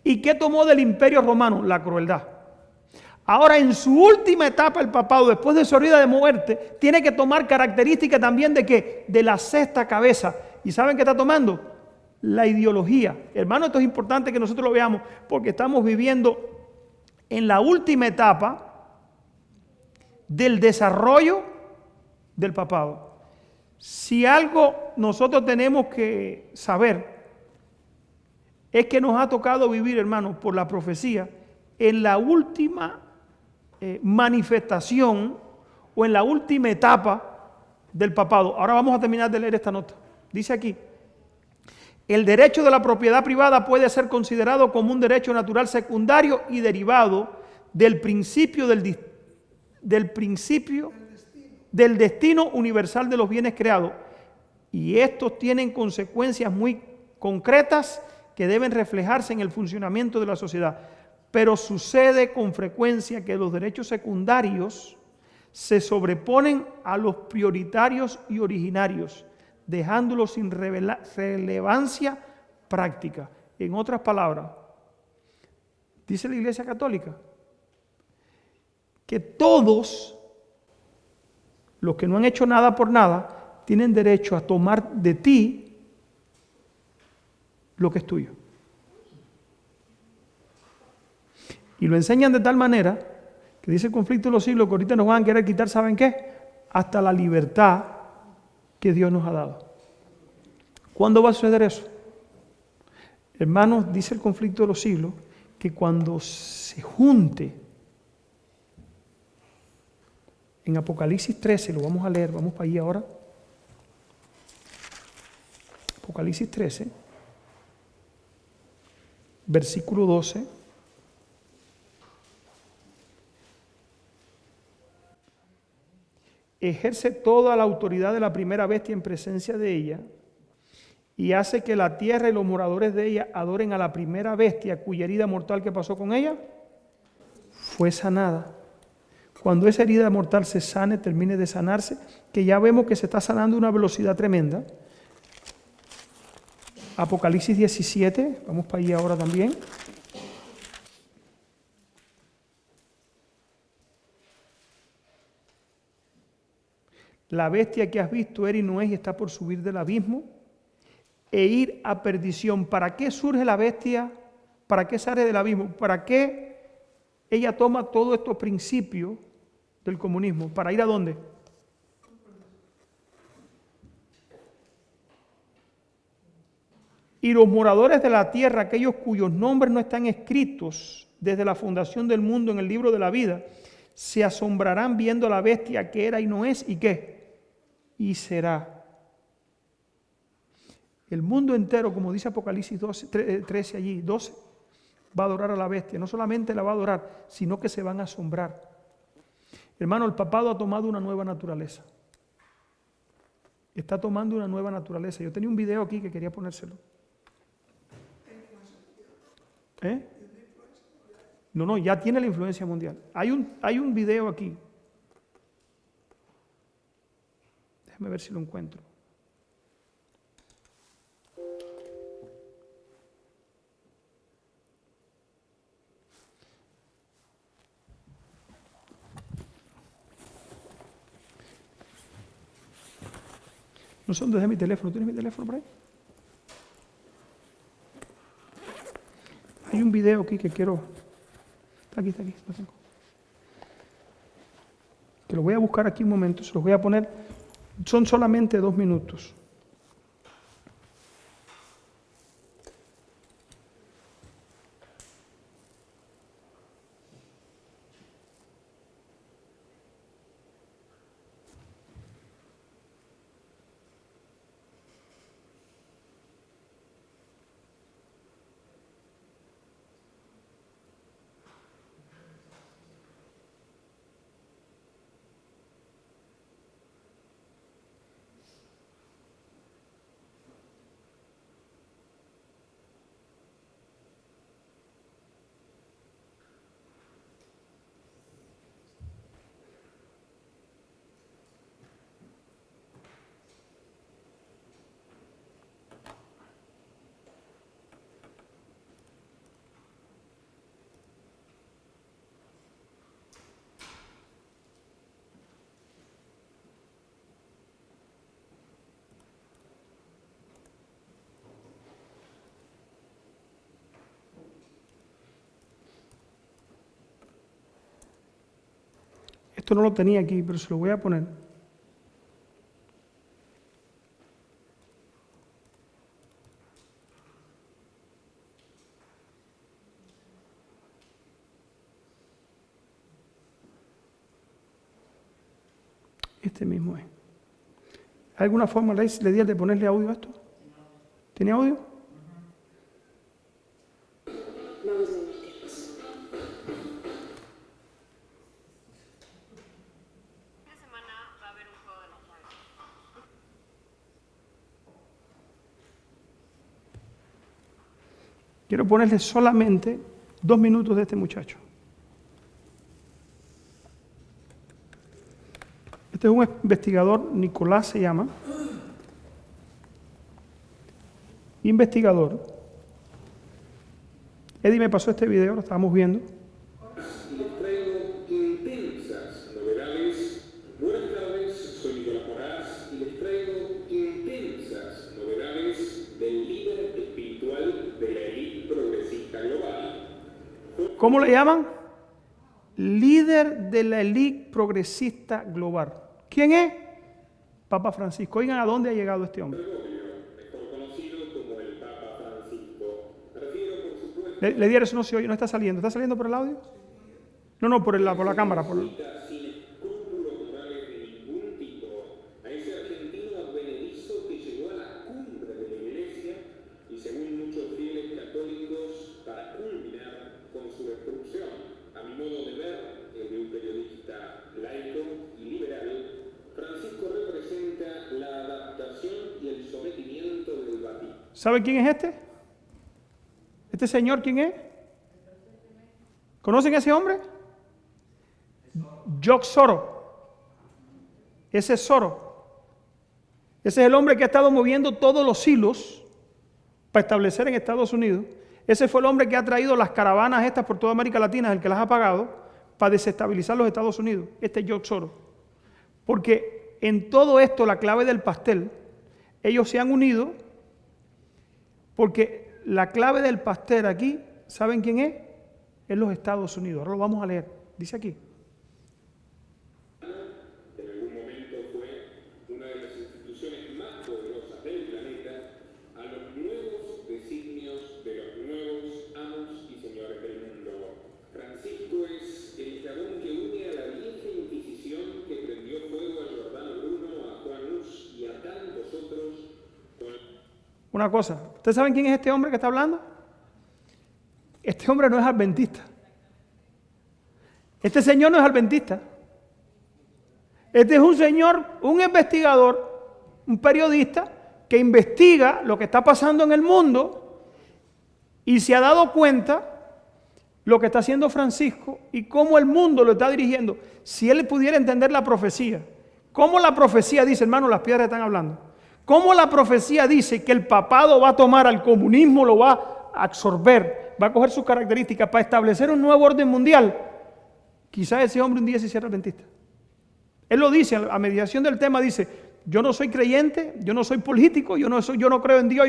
¿Y qué tomó del Imperio Romano? La crueldad. Ahora, en su última etapa, el papado, después de su herida de muerte, tiene que tomar características también de ¿qué? De la sexta cabeza. ¿Y saben qué está tomando? La ideología. Hermano, esto es importante que nosotros lo veamos, porque estamos viviendo en la última etapa del desarrollo del papado. Si algo nosotros tenemos que saber, es que nos ha tocado vivir, hermanos, por la profecía, en la última manifestación o en la última etapa del papado. Ahora vamos a terminar de leer esta nota. Dice aquí, el derecho de la propiedad privada puede ser considerado como un derecho natural secundario y derivado del principio del destino universal de los bienes creados. Y estos tienen consecuencias muy concretas que deben reflejarse en el funcionamiento de la sociedad. Pero sucede con frecuencia que los derechos secundarios se sobreponen a los prioritarios y originarios, dejándolos sin relevancia práctica. En otras palabras, dice la Iglesia Católica, que todos los que no han hecho nada por nada tienen derecho a tomar de ti lo que es tuyo. Y lo enseñan de tal manera que dice el conflicto de los siglos que ahorita nos van a querer quitar, ¿saben qué? Hasta la libertad que Dios nos ha dado. ¿Cuándo va a suceder eso? Hermanos, dice el conflicto de los siglos que cuando se junte en Apocalipsis 13, lo vamos a leer, vamos para allí ahora. Apocalipsis 13, versículo 12. Ejerce toda la autoridad de la primera bestia en presencia de ella y hace que la tierra y los moradores de ella adoren a la primera bestia cuya herida mortal que pasó con ella fue sanada. Cuando esa herida mortal se sane, termine de sanarse, que ya vemos que se está sanando a una velocidad tremenda. Apocalipsis 17, vamos para allí ahora también. La bestia que has visto era y no es y está por subir del abismo e ir a perdición. ¿Para qué surge la bestia? ¿Para qué sale del abismo? ¿Para qué ella toma todos estos principios del comunismo? ¿Para ir a dónde? Y los moradores de la tierra, aquellos cuyos nombres no están escritos desde la fundación del mundo en el libro de la vida, se asombrarán viendo a la bestia que era y no es y qué, y será. El mundo entero, como dice Apocalipsis 13 allí, 12, va a adorar a la bestia. No solamente la va a adorar, sino que se van a asombrar. Hermano, el papado ha tomado una nueva naturaleza. Está tomando una nueva naturaleza. Yo tenía un video aquí que quería ponérselo. ¿Eh? No, ya tiene la influencia mundial. Hay un video aquí. Déjame ver si lo encuentro. No son desde mi teléfono. ¿Tienes mi teléfono por ahí? Hay un video aquí que quiero... Está aquí, lo tengo. Que lo voy a buscar aquí un momento, se los voy a poner. Son solamente 2 minutos. Esto no lo tenía aquí, pero se lo voy a poner. Este mismo es. ¿Hay alguna forma, le di de ponerle audio a esto? ¿Tiene audio? Vamos a divertirnos. Esta semana va a haber un juego de las llaves. Quiero ponerle solamente 2 minutos de este muchacho. Este es un investigador, Nicolás se llama. Investigador. Eddie me pasó este video, lo estábamos viendo. Y les traigo intensas novedades. Buenas tardes, soy Nicolás Moraz y les traigo intensas novedades del líder espiritual de la élite progresista global. ¿Cómo le llaman? Líder de la élite progresista global. ¿Quién es? Papa Francisco. Oigan a dónde ha llegado este hombre. Mejor conocido como el Papa Francisco. Me refiero, por supuesto, Le dieron, eso no se oye, no está saliendo. ¿Está saliendo por el audio? No, por la cámara. sin escrúpulos morales de ningún tipo, a ese argentino advenedizo que llegó a la cumbre de la Iglesia y, según muchos fieles católicos, para culminar con su destrucción. A mi modo de ver, el de un periodista laico y liberal, Francisco representa la adaptación y el sometimiento del Vaticano. ¿Sabe quién es este? ¿Este señor quién es? ¿Conocen a ese hombre? George Soros. Ese es Soros. Ese es el hombre que ha estado moviendo todos los hilos para establecer en Estados Unidos. Ese fue el hombre que ha traído las caravanas estas por toda América Latina, el que las ha pagado, para desestabilizar los Estados Unidos. Este es George Soros. Porque en todo esto, la clave del pastel, ellos se han unido porque la clave del pastel aquí, ¿saben quién es? Es los Estados Unidos. Ahora lo vamos a leer. Dice aquí. En algún momento fue una de las instituciones más poderosas del planeta, a los nuevos una cosa. ¿Ustedes saben quién es este hombre que está hablando? Este hombre no es adventista. Este señor no es adventista. Este es un señor, un investigador, un periodista que investiga lo que está pasando en el mundo y se ha dado cuenta lo que está haciendo Francisco y cómo el mundo lo está dirigiendo. Si él pudiera entender la profecía, cómo la profecía dice, hermano, las piedras están hablando, cómo la profecía dice que el papado va a tomar al comunismo, lo va a absorber, va a coger sus características para establecer un nuevo orden mundial, quizás ese hombre un día se hiciera adventista. Él lo dice, a mediación del tema dice, yo no soy creyente, yo no soy político, yo no creo en Dios,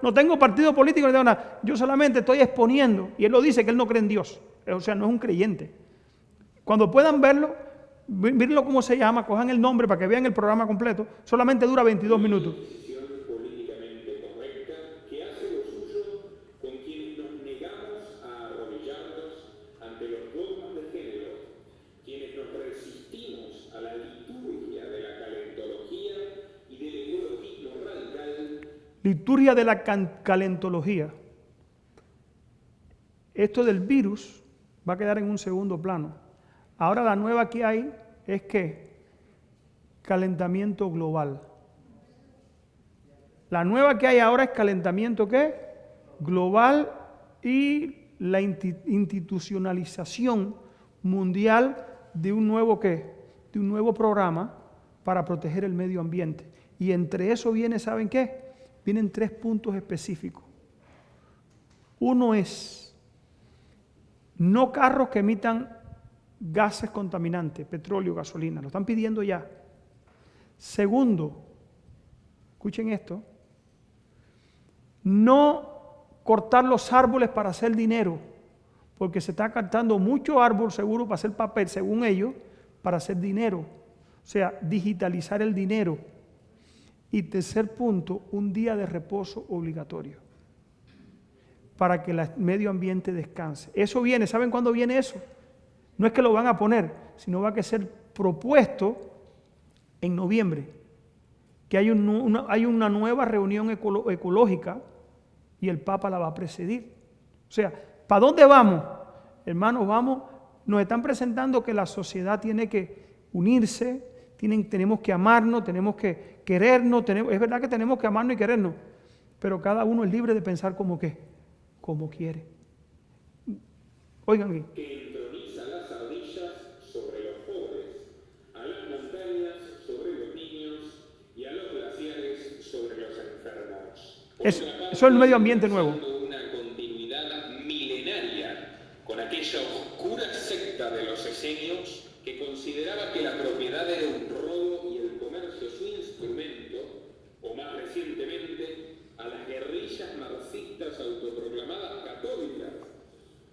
no tengo partido político, no tengo nada. Yo solamente estoy exponiendo, y él lo dice que él no cree en Dios, o sea, no es un creyente. Cuando puedan verlo, mírenlo cómo se llama, cojan el nombre para que vean el programa completo, solamente dura 22 minutos. Decisión políticamente correcta que hace lo suyo con quienes nos negamos a arrodillarnos ante los dogmas de género, quienes nos resistimos a la liturgia de la calentología y del ecologismo radical. Liturgia de la calentología. Esto del virus va a quedar en un segundo plano. Ahora la nueva que hay es que calentamiento global. La nueva que hay ahora es calentamiento ¿qué? Global y la institucionalización mundial de un nuevo ¿qué? De un nuevo programa para proteger el medio ambiente. Y entre eso viene, ¿saben qué? Vienen 3 puntos específicos. Uno es no carros que emitan gases contaminantes, petróleo, gasolina, lo están pidiendo ya. Segundo, escuchen esto, no cortar los árboles para hacer dinero, porque se está cortando mucho árbol seguro para hacer papel, según ellos, para hacer dinero. O sea, digitalizar el dinero. Y tercer punto, un día de reposo obligatorio, para que el medio ambiente descanse. Eso viene, ¿saben cuándo viene eso? No es que lo van a poner, sino va a ser propuesto en noviembre, que hay una nueva reunión ecológica y el Papa la va a presidir. O sea, ¿para dónde vamos? Hermanos, nos están presentando que la sociedad tiene que unirse, tenemos que amarnos, tenemos que querernos, es verdad que tenemos que amarnos y querernos, pero cada uno es libre de pensar como quiere. Oigan aquí. Que entroniza las ardillas sobre los pobres, a las montañas sobre los niños y a los glaciares sobre los enfermos. Eso es el medio ambiente nuevo. Una continuidad milenaria con aquella oscura secta de los esenios que consideraba que la propiedad era un robo y el comercio su instrumento, o más recientemente a las guerrillas marxistas autoproclamadas católicas,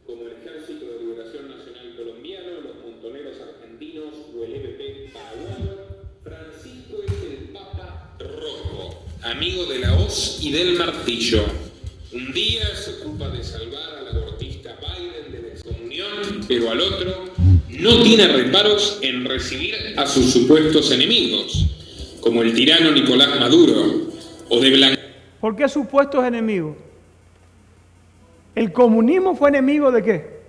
como el Ejército de Liberación Nacional Colombiano, los Montoneros Argentinos o el EPP paraguayo. Francisco es el Papa Rojo, amigo de la hoz y del martillo. Un día se ocupa de salvar al abortista Biden de la excomunión, pero al otro no tiene reparos en recibir a sus supuestos enemigos, como el tirano Nicolás Maduro o de Blanca. ¿Por qué supuestos enemigos? El comunismo fue enemigo ¿de qué?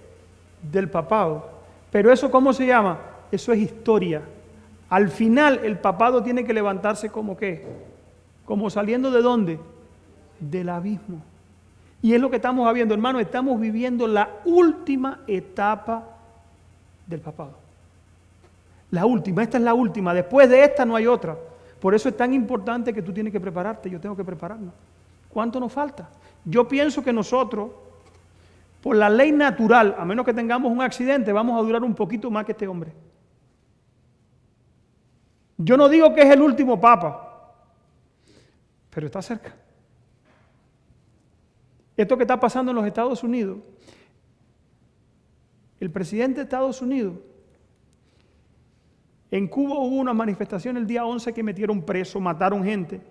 Del papado. Pero eso, ¿cómo se llama? Eso es historia. Al final, el papado tiene que levantarse como ¿qué? Como saliendo ¿de dónde? Del abismo. Y es lo que estamos viendo, hermanos, estamos viviendo la última etapa del papado. La última, esta es la última. Después de esta no hay otra. Por eso es tan importante que tú tienes que prepararte, yo tengo que prepararme. ¿Cuánto nos falta? Yo pienso que nosotros, por la ley natural, a menos que tengamos un accidente, vamos a durar un poquito más que este hombre. Yo no digo que es el último papa, pero está cerca. Esto que está pasando en los Estados Unidos, el presidente de Estados Unidos, en Cuba hubo una manifestación el día 11 que metieron preso, mataron gente,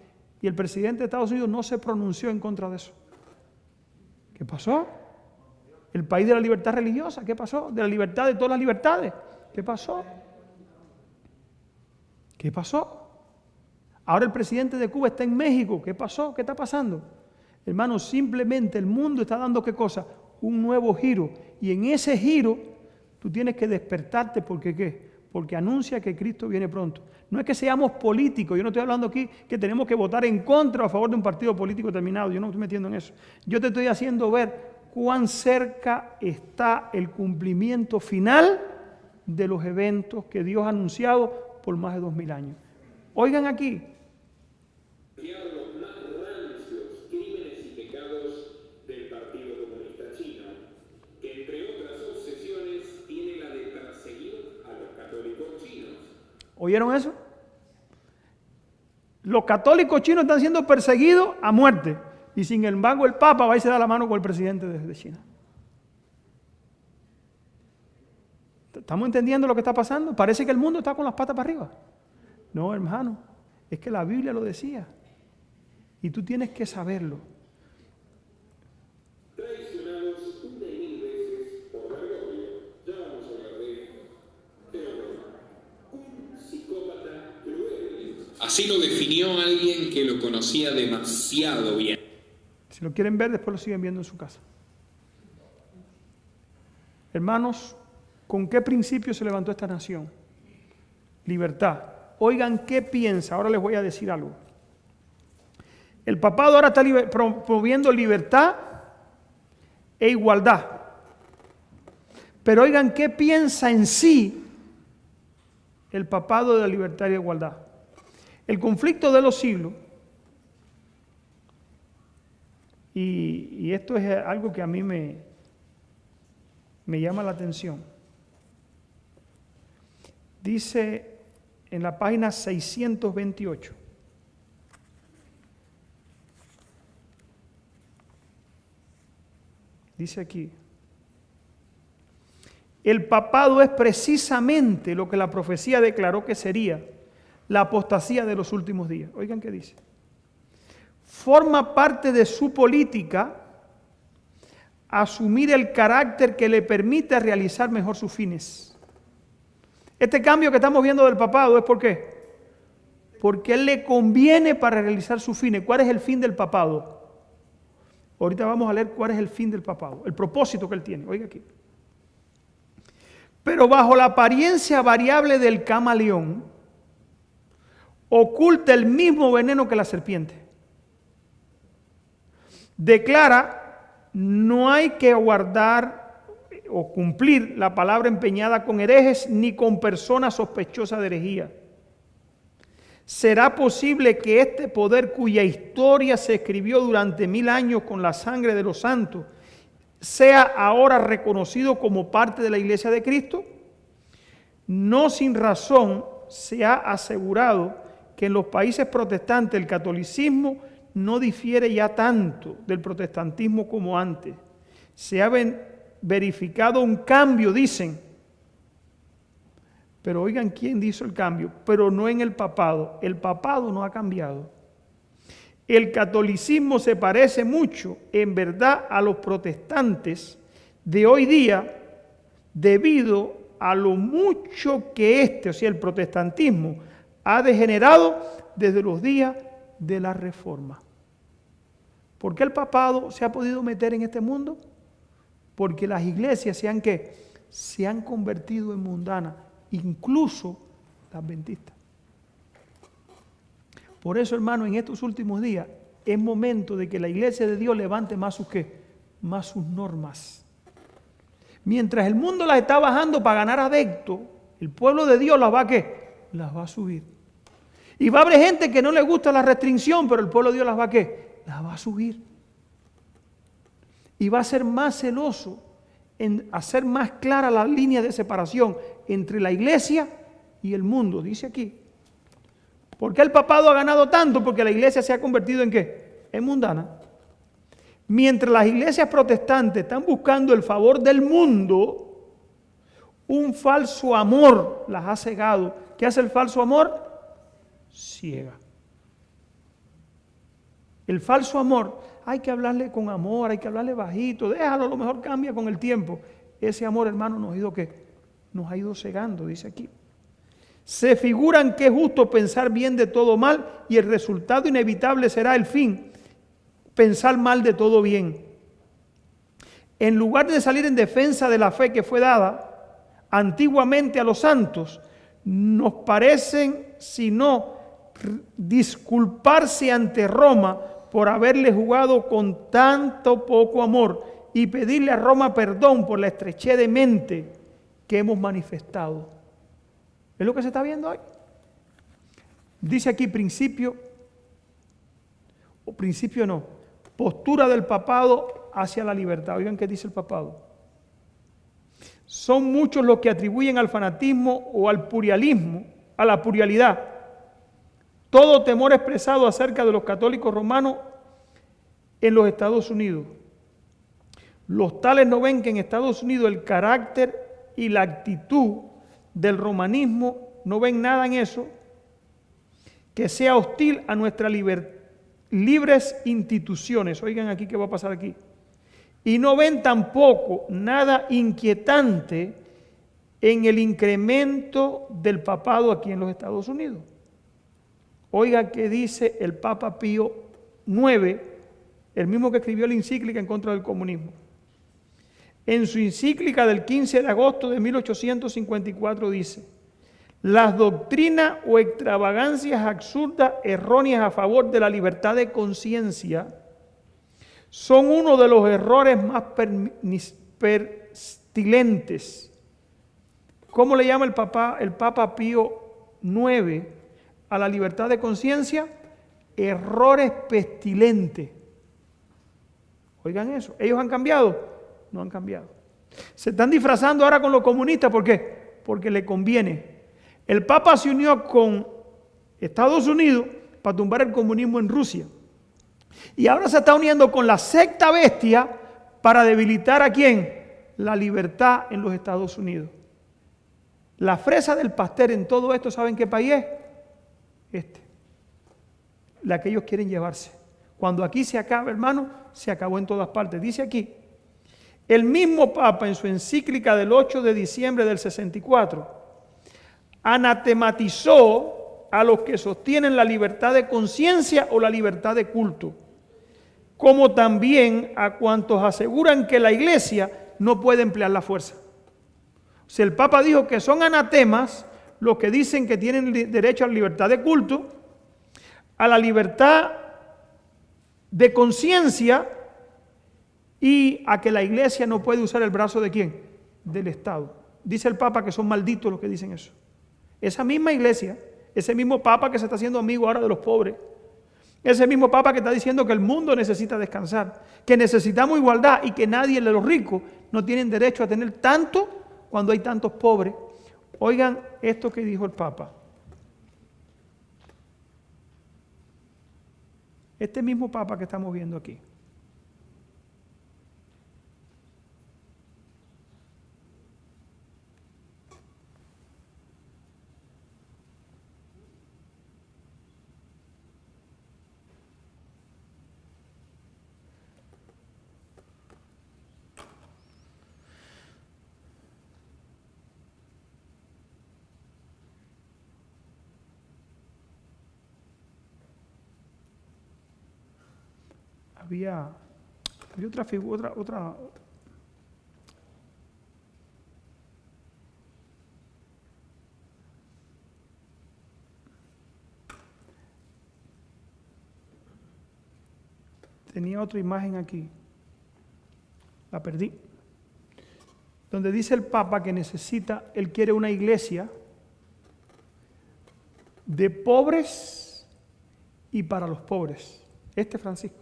y el presidente de Estados Unidos no se pronunció en contra de eso. ¿Qué pasó? El país de la libertad religiosa, ¿qué pasó? De la libertad de todas las libertades, ¿qué pasó? ¿Qué pasó? Ahora el presidente de Cuba está en México, ¿qué pasó? ¿Qué está pasando? Hermanos, simplemente el mundo está dando ¿qué cosa? Un nuevo giro. Y en ese giro tú tienes que despertarte porque ¿qué? Porque anuncia que Cristo viene pronto. No es que seamos políticos, yo no estoy hablando aquí que tenemos que votar en contra o a favor de un partido político determinado, yo no me estoy metiendo en eso. Yo te estoy haciendo ver cuán cerca está el cumplimiento final de los eventos que Dios ha anunciado por más de 2000 años. Oigan aquí. Los más rancios crímenes y pecados del Partido Comunista Chino, que entre otras obsesiones tiene la de perseguir a los católicos chinos. ¿Oyeron eso? Los católicos chinos están siendo perseguidos a muerte y sin embargo el Papa va y se da la mano con el presidente de China. ¿Estamos entendiendo lo que está pasando? Parece que el mundo está con las patas para arriba. No, hermano, es que la Biblia lo decía y tú tienes que saberlo. Traicionados una y mil veces por Bergoglio, ya vamos a hablar de esto, pero un psicópata cruel. Así lo definió alguien que lo conocía demasiado bien. Si lo quieren ver, después lo siguen viendo en su casa. Hermanos, ¿con qué principio se levantó esta nación? Libertad. Oigan qué piensa, ahora les voy a decir algo. El papado ahora está promoviendo libertad e igualdad. Pero oigan qué piensa en sí el papado de la libertad y la igualdad. El conflicto de los siglos, y esto es algo que a mí me llama la atención. Dice en la página 628. Dice aquí. El papado es precisamente lo que la profecía declaró que sería la apostasía de los últimos días. Oigan qué dice. Forma parte de su política asumir el carácter que le permite realizar mejor sus fines. Este cambio que estamos viendo del papado es ¿por qué? Porque él le conviene para realizar sus fines. ¿Cuál es el fin del papado? Ahorita vamos a leer cuál es el fin del papado, el propósito que él tiene. Oiga aquí. Pero bajo la apariencia variable del camaleón, oculta el mismo veneno que la serpiente. Declara, no hay que guardar o cumplir la palabra empeñada con herejes ni con personas sospechosas de herejía. ¿Será posible que este poder cuya historia se escribió durante 1000 años con la sangre de los santos sea ahora reconocido como parte de la Iglesia de Cristo? No sin razón se ha asegurado que en los países protestantes el catolicismo no difiere ya tanto del protestantismo como antes. Se ha verificado un cambio, dicen. Pero oigan quién hizo el cambio, pero no en el papado. El papado no ha cambiado. El catolicismo se parece mucho, en verdad, a los protestantes de hoy día, debido a lo mucho que o sea, el protestantismo, ha degenerado desde los días de la Reforma. ¿Por qué el papado se ha podido meter en este mundo? Porque las iglesias se han convertido en mundanas, incluso las adventistas. Por eso, hermano, en estos últimos días es momento de que la iglesia de Dios levante más sus ¿qué? Más sus normas. Mientras el mundo las está bajando para ganar adeptos, el pueblo de Dios las va a ¿qué? Las va a subir. Y va a haber gente que no le gusta la restricción, pero el pueblo de Dios las va a ¿qué? Las va a subir. Y va a ser más celoso en hacer más clara la línea de separación entre la iglesia y el mundo, dice aquí. ¿Por qué el papado ha ganado tanto? Porque la iglesia se ha convertido en ¿qué? En mundana. Mientras las iglesias protestantes están buscando el favor del mundo, un falso amor las ha cegado. ¿Qué hace el falso amor? Ciega. El falso amor, hay que hablarle con amor, hay que hablarle bajito, déjalo, a lo mejor cambia con el tiempo. Ese amor, hermano, nos ha ido cegando, dice aquí. Se figuran que es justo pensar bien de todo mal y el resultado inevitable será el fin. pensar mal de todo bien. En lugar de salir en defensa de la fe que fue dada antiguamente a los santos, nos parecen, sino disculparse ante Roma por haberle jugado con tanto poco amor y pedirle a Roma perdón por la estrechez de mente que hemos manifestado. ¿Es lo que se está viendo hoy? Dice aquí principio, o principio no, postura del papado hacia la libertad. Oigan qué dice el papado. Son muchos los que atribuyen al fanatismo o al pluralismo, a la pluralidad, todo temor expresado acerca de los católicos romanos en los Estados Unidos. Los tales no ven que en Estados Unidos el carácter y la actitud del romanismo, no ven nada en eso que sea hostil a nuestras libres instituciones. Oigan aquí qué va a pasar aquí. Y no ven tampoco nada inquietante en el incremento del papado aquí en los Estados Unidos. Oiga qué dice el Papa Pío IX, el mismo que escribió la encíclica en contra del comunismo. En su encíclica del 15 de agosto de 1854 dice: las doctrinas o extravagancias absurdas, erróneas a favor de la libertad de conciencia son uno de los errores más pestilentes. ¿Cómo le llama el Papa Pío IX a la libertad de conciencia? Errores pestilentes. Oigan eso. ¿Ellos han cambiado? No han cambiado. Se están disfrazando ahora con los comunistas. ¿Por qué? Porque le conviene. El Papa se unió con Estados Unidos para tumbar el comunismo en Rusia. Y ahora se está uniendo con la secta bestia para debilitar ¿a quién? La libertad en los Estados Unidos. La fresa del pastel en todo esto, ¿saben qué país es? La que ellos quieren llevarse. Cuando aquí se acaba, hermano, se acabó en todas partes. Dice aquí, el mismo Papa en su encíclica del 8 de diciembre del 64 anatematizó a los que sostienen la libertad de conciencia o la libertad de culto, como también a cuantos aseguran que la Iglesia no puede emplear la fuerza. O sea, el Papa dijo que son anatemas los que dicen que tienen derecho a la libertad de culto, a la libertad de conciencia y a que la Iglesia no puede usar el brazo ¿de quién? Del Estado. Dice el Papa que son malditos los que dicen eso. Esa misma Iglesia, ese mismo Papa que se está haciendo amigo ahora de los pobres, ese mismo Papa que está diciendo que el mundo necesita descansar, que necesitamos igualdad y que nadie de los ricos no tienen derecho a tener tanto cuando hay tantos pobres. Oigan esto que dijo el Papa. Este mismo Papa que estamos viendo aquí. Había otra figura, otra. Tenía otra imagen aquí. La perdí. Donde dice el Papa que él quiere una iglesia de pobres y para los pobres. Francisco.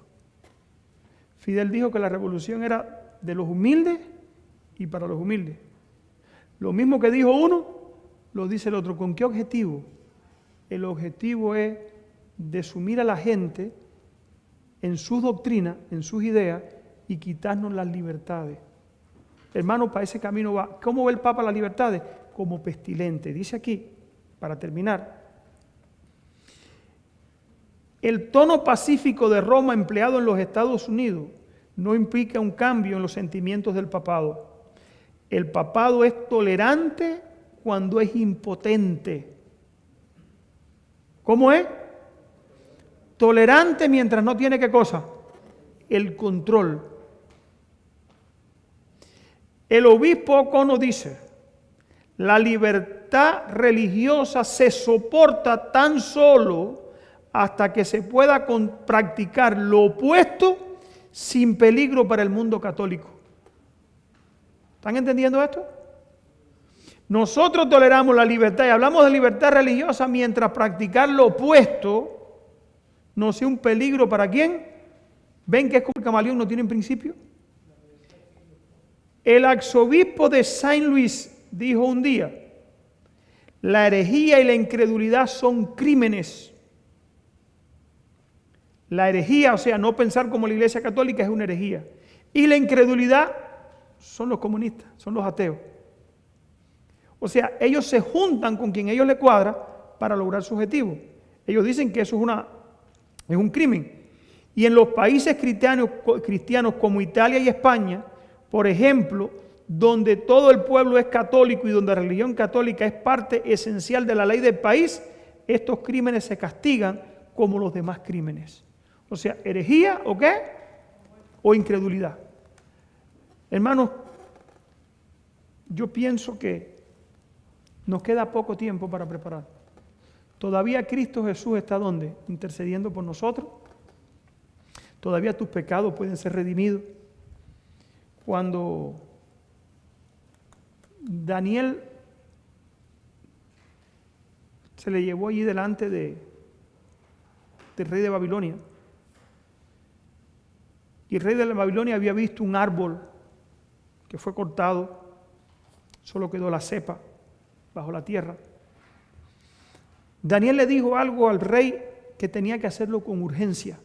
Fidel dijo que la revolución era de los humildes y para los humildes. Lo mismo que dijo uno, lo dice el otro. ¿Con qué objetivo? El objetivo es de sumir a la gente en sus doctrinas, en sus ideas y quitarnos las libertades. Hermano, para ese camino va. ¿Cómo ve el Papa las libertades? Como pestilente. Dice aquí, para terminar, el tono pacífico de Roma empleado en los Estados Unidos no implica un cambio en los sentimientos del papado. El papado es tolerante cuando es impotente. ¿Cómo es? Tolerante mientras no tiene ¿qué cosa? el control. El obispo O'Connor dice, la libertad religiosa se soporta tan solo hasta que se pueda practicar lo opuesto sin peligro para el mundo católico. ¿Están entendiendo esto? Nosotros toleramos la libertad y hablamos de libertad religiosa mientras practicar lo opuesto no sea un peligro para quién. ¿Ven que es como el camaleón, no tienen principio? El arzobispo de Saint Louis dijo un día, la herejía y la incredulidad son crímenes. La herejía, o sea, no pensar como la Iglesia Católica, es una herejía. Y la incredulidad son los comunistas, son los ateos. O sea, ellos se juntan con quien a ellos les cuadra para lograr su objetivo. Ellos dicen que eso es un crimen. Y en los países cristianos como Italia y España, por ejemplo, donde todo el pueblo es católico y donde la religión católica es parte esencial de la ley del país, estos crímenes se castigan como los demás crímenes. O sea, herejía o qué, o incredulidad. Hermanos, yo pienso que nos queda poco tiempo para preparar. Todavía Cristo Jesús está ¿dónde? Intercediendo por nosotros. Todavía tus pecados pueden ser redimidos. Cuando Daniel se le llevó allí delante del rey de Babilonia, y el rey de Babilonia había visto un árbol que fue cortado, solo quedó la cepa bajo la tierra. Daniel le dijo algo al rey que tenía que hacerlo con urgencia.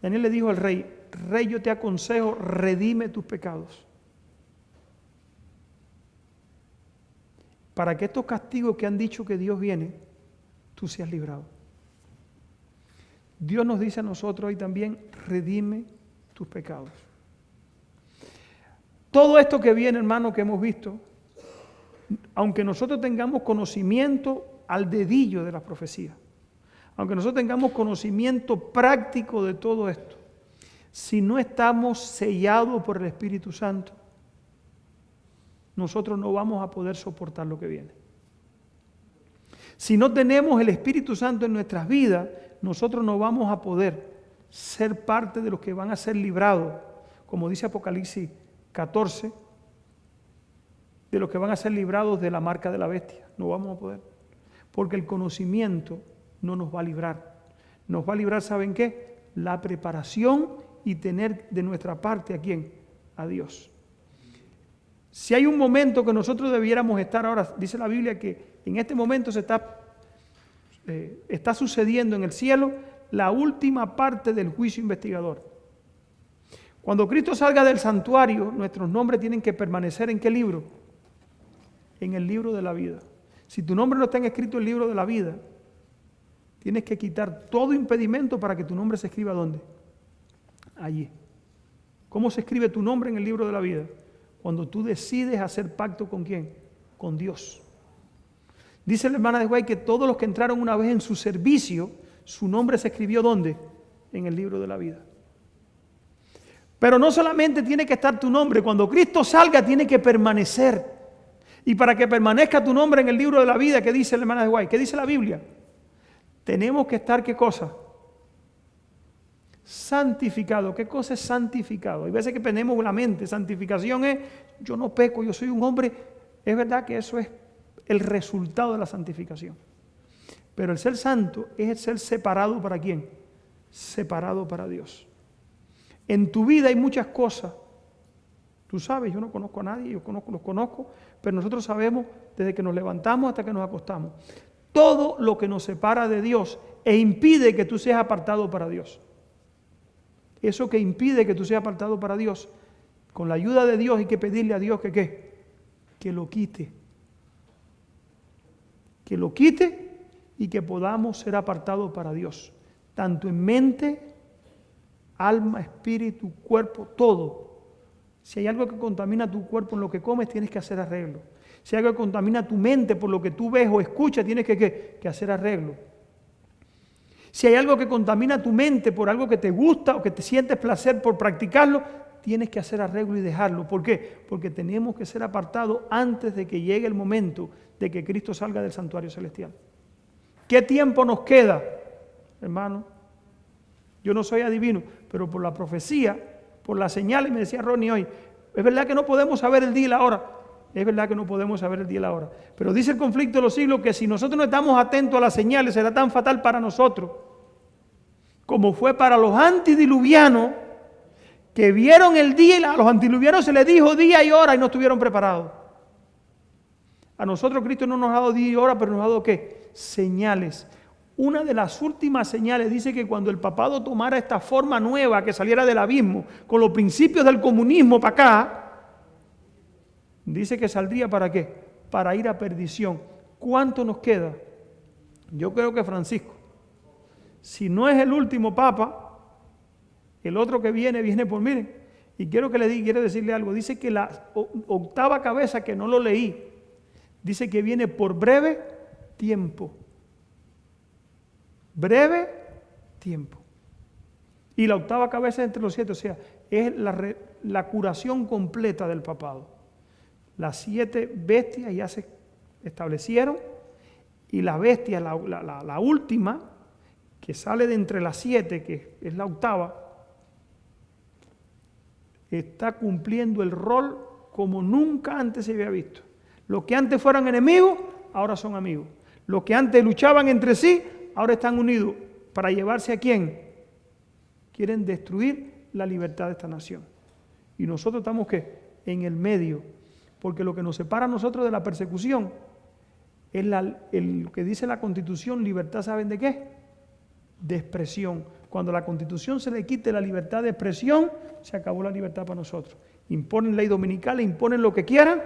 Daniel le dijo al rey, rey, yo te aconsejo, redime tus pecados, para que estos castigos que han dicho que Dios viene, tú seas librado. Dios nos dice a nosotros hoy también, redime tus pecados. Todo esto que viene, hermano, que hemos visto, aunque nosotros tengamos conocimiento al dedillo de las profecías, aunque nosotros tengamos conocimiento práctico de todo esto, si no estamos sellados por el Espíritu Santo, nosotros no vamos a poder soportar lo que viene. Si no tenemos el Espíritu Santo en nuestras vidas, nosotros no vamos a poder ser parte de los que van a ser librados, como dice Apocalipsis 14, de los que van a ser librados de la marca de la bestia. No vamos a poder, porque el conocimiento no nos va a librar. Nos va a librar, ¿saben qué? La preparación y tener de nuestra parte ¿a quién? A Dios. Si hay un momento que nosotros debiéramos estar ahora, dice la Biblia que en este momento está sucediendo en el cielo la última parte del juicio investigador. Cuando Cristo salga del santuario, nuestros nombres tienen que permanecer ¿en qué libro? En el libro de la vida. Si tu nombre no está escrito en el libro de la vida, tienes que quitar todo impedimento para que tu nombre se escriba ¿dónde? Allí. ¿Cómo se escribe tu nombre en el libro de la vida? Cuando tú decides hacer pacto ¿con quién? Con Dios. Dice la hermana de Guay que todos los que entraron una vez en su servicio, su nombre se escribió ¿dónde? En el libro de la vida. Pero no solamente tiene que estar tu nombre, cuando Cristo salga tiene que permanecer. Y para que permanezca tu nombre en el libro de la vida, ¿qué dice la hermana de Guay? ¿Qué dice la Biblia? Tenemos que estar, ¿qué cosa? Santificado. ¿Qué cosa es santificado? Hay veces que tenemos la mente, santificación es, yo no peco, yo soy un hombre. Es verdad que eso es el resultado de la santificación. Pero el ser santo es el ser separado ¿para quién? Separado para Dios. En tu vida hay muchas cosas. Tú sabes, yo no conozco a nadie, los conozco, pero nosotros sabemos desde que nos levantamos hasta que nos acostamos. Todo lo que nos separa de Dios e impide que tú seas apartado para Dios. Eso que impide que tú seas apartado para Dios, con la ayuda de Dios hay que pedirle a Dios que ¿qué? Que lo quite. Que lo quite y que podamos ser apartados para Dios. Tanto en mente, alma, espíritu, cuerpo, todo. Si hay algo que contamina tu cuerpo en lo que comes, tienes que hacer arreglo. Si hay algo que contamina tu mente por lo que tú ves o escuchas, tienes que hacer arreglo. Si hay algo que contamina tu mente por algo que te gusta o que te sientes placer por practicarlo, tienes que hacer arreglo y dejarlo. ¿Por qué? Porque tenemos que ser apartados antes de que llegue el momento de que Cristo salga del santuario celestial. ¿Qué tiempo nos queda, hermano? Yo no soy adivino, pero por la profecía, por las señales, me decía Ronnie hoy, es verdad que no podemos saber el día y la hora. Es verdad que no podemos saber el día y la hora. Pero dice el conflicto de los siglos que si nosotros no estamos atentos a las señales, será tan fatal para nosotros como fue para los antidiluvianos que vieron el día y a los antidiluvianos se les dijo día y hora y no estuvieron preparados. A nosotros Cristo no nos ha dado día y hora, pero nos ha dado ¿qué? Señales. Una de las últimas señales dice que cuando el papado tomara esta forma nueva que saliera del abismo, con los principios del comunismo para acá, dice que saldría ¿para qué? Para ir a perdición. ¿Cuánto nos queda? Yo creo que Francisco, si no es el último papa, el otro que viene por, miren, y quiero decirle algo, dice que la octava cabeza, que no lo leí, dice que viene por breve tiempo. Breve tiempo. Y la octava cabeza entre los 7, o sea, es la curación completa del papado. Las 7 bestias ya se establecieron y la bestia, la última, que sale de entre las 7, que es la octava, está cumpliendo el rol como nunca antes se había visto. Los que antes fueran enemigos, ahora son amigos. Los que antes luchaban entre sí, ahora están unidos. ¿Para llevarse a quién? Quieren destruir la libertad de esta nación. Y nosotros estamos ¿qué? En el medio. Porque lo que nos separa a nosotros de la persecución es lo que dice la Constitución, libertad, ¿saben de qué? De expresión. Cuando a la Constitución se le quite la libertad de expresión, se acabó la libertad para nosotros. Imponen ley dominical, imponen lo que quieran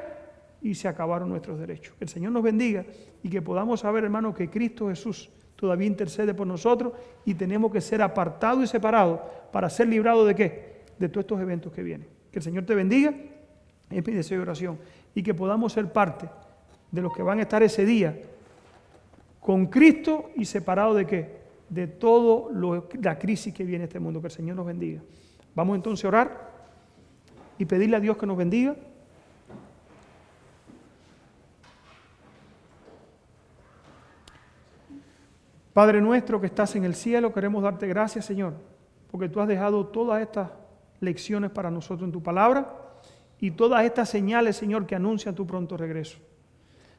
y se acabaron nuestros derechos. Que el Señor nos bendiga y que podamos saber, hermanos, que Cristo Jesús todavía intercede por nosotros y tenemos que ser apartados y separados para ser librados ¿de qué? De todos estos eventos que vienen. Que el Señor te bendiga. Es mi deseo y oración. Y que podamos ser parte de los que van a estar ese día con Cristo y separados ¿de qué? De toda la crisis que viene en este mundo. Que el Señor nos bendiga. Vamos entonces a orar y pedirle a Dios que nos bendiga. Padre nuestro que estás en el cielo, queremos darte gracias, Señor, porque tú has dejado todas estas lecciones para nosotros en tu palabra. Y todas estas señales, Señor, que anuncian tu pronto regreso.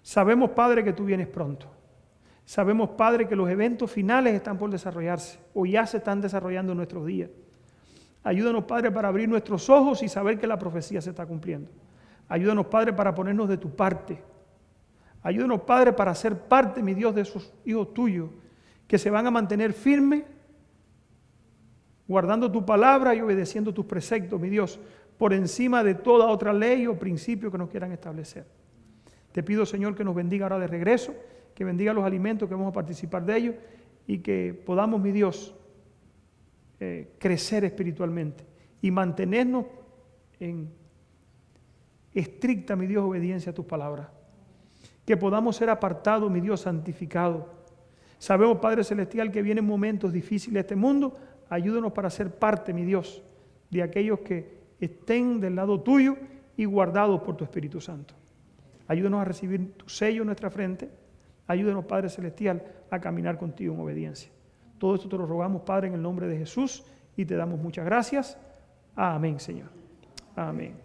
Sabemos, Padre, que tú vienes pronto. Sabemos, Padre, que los eventos finales están por desarrollarse o ya se están desarrollando en nuestros días. Ayúdanos, Padre, para abrir nuestros ojos y saber que la profecía se está cumpliendo. Ayúdanos, Padre, para ponernos de tu parte. Ayúdanos, Padre, para ser parte, mi Dios, de esos hijos tuyos que se van a mantener firmes, guardando tu palabra y obedeciendo tus preceptos, mi Dios, por encima de toda otra ley o principio que nos quieran establecer. Te pido, Señor, que nos bendiga ahora de regreso, que bendiga los alimentos que vamos a participar de ellos y que podamos, mi Dios, crecer espiritualmente y mantenernos en estricta, mi Dios, obediencia a tus palabras. Que podamos ser apartados, mi Dios, santificados. Sabemos, Padre Celestial, que vienen momentos difíciles de este mundo. Ayúdanos para ser parte, mi Dios, de aquellos que estén del lado tuyo y guardados por tu Espíritu Santo. Ayúdanos a recibir tu sello en nuestra frente. Ayúdanos, Padre Celestial, a caminar contigo en obediencia. Todo esto te lo rogamos, Padre, en el nombre de Jesús y te damos muchas gracias. Amén, Señor. Amén.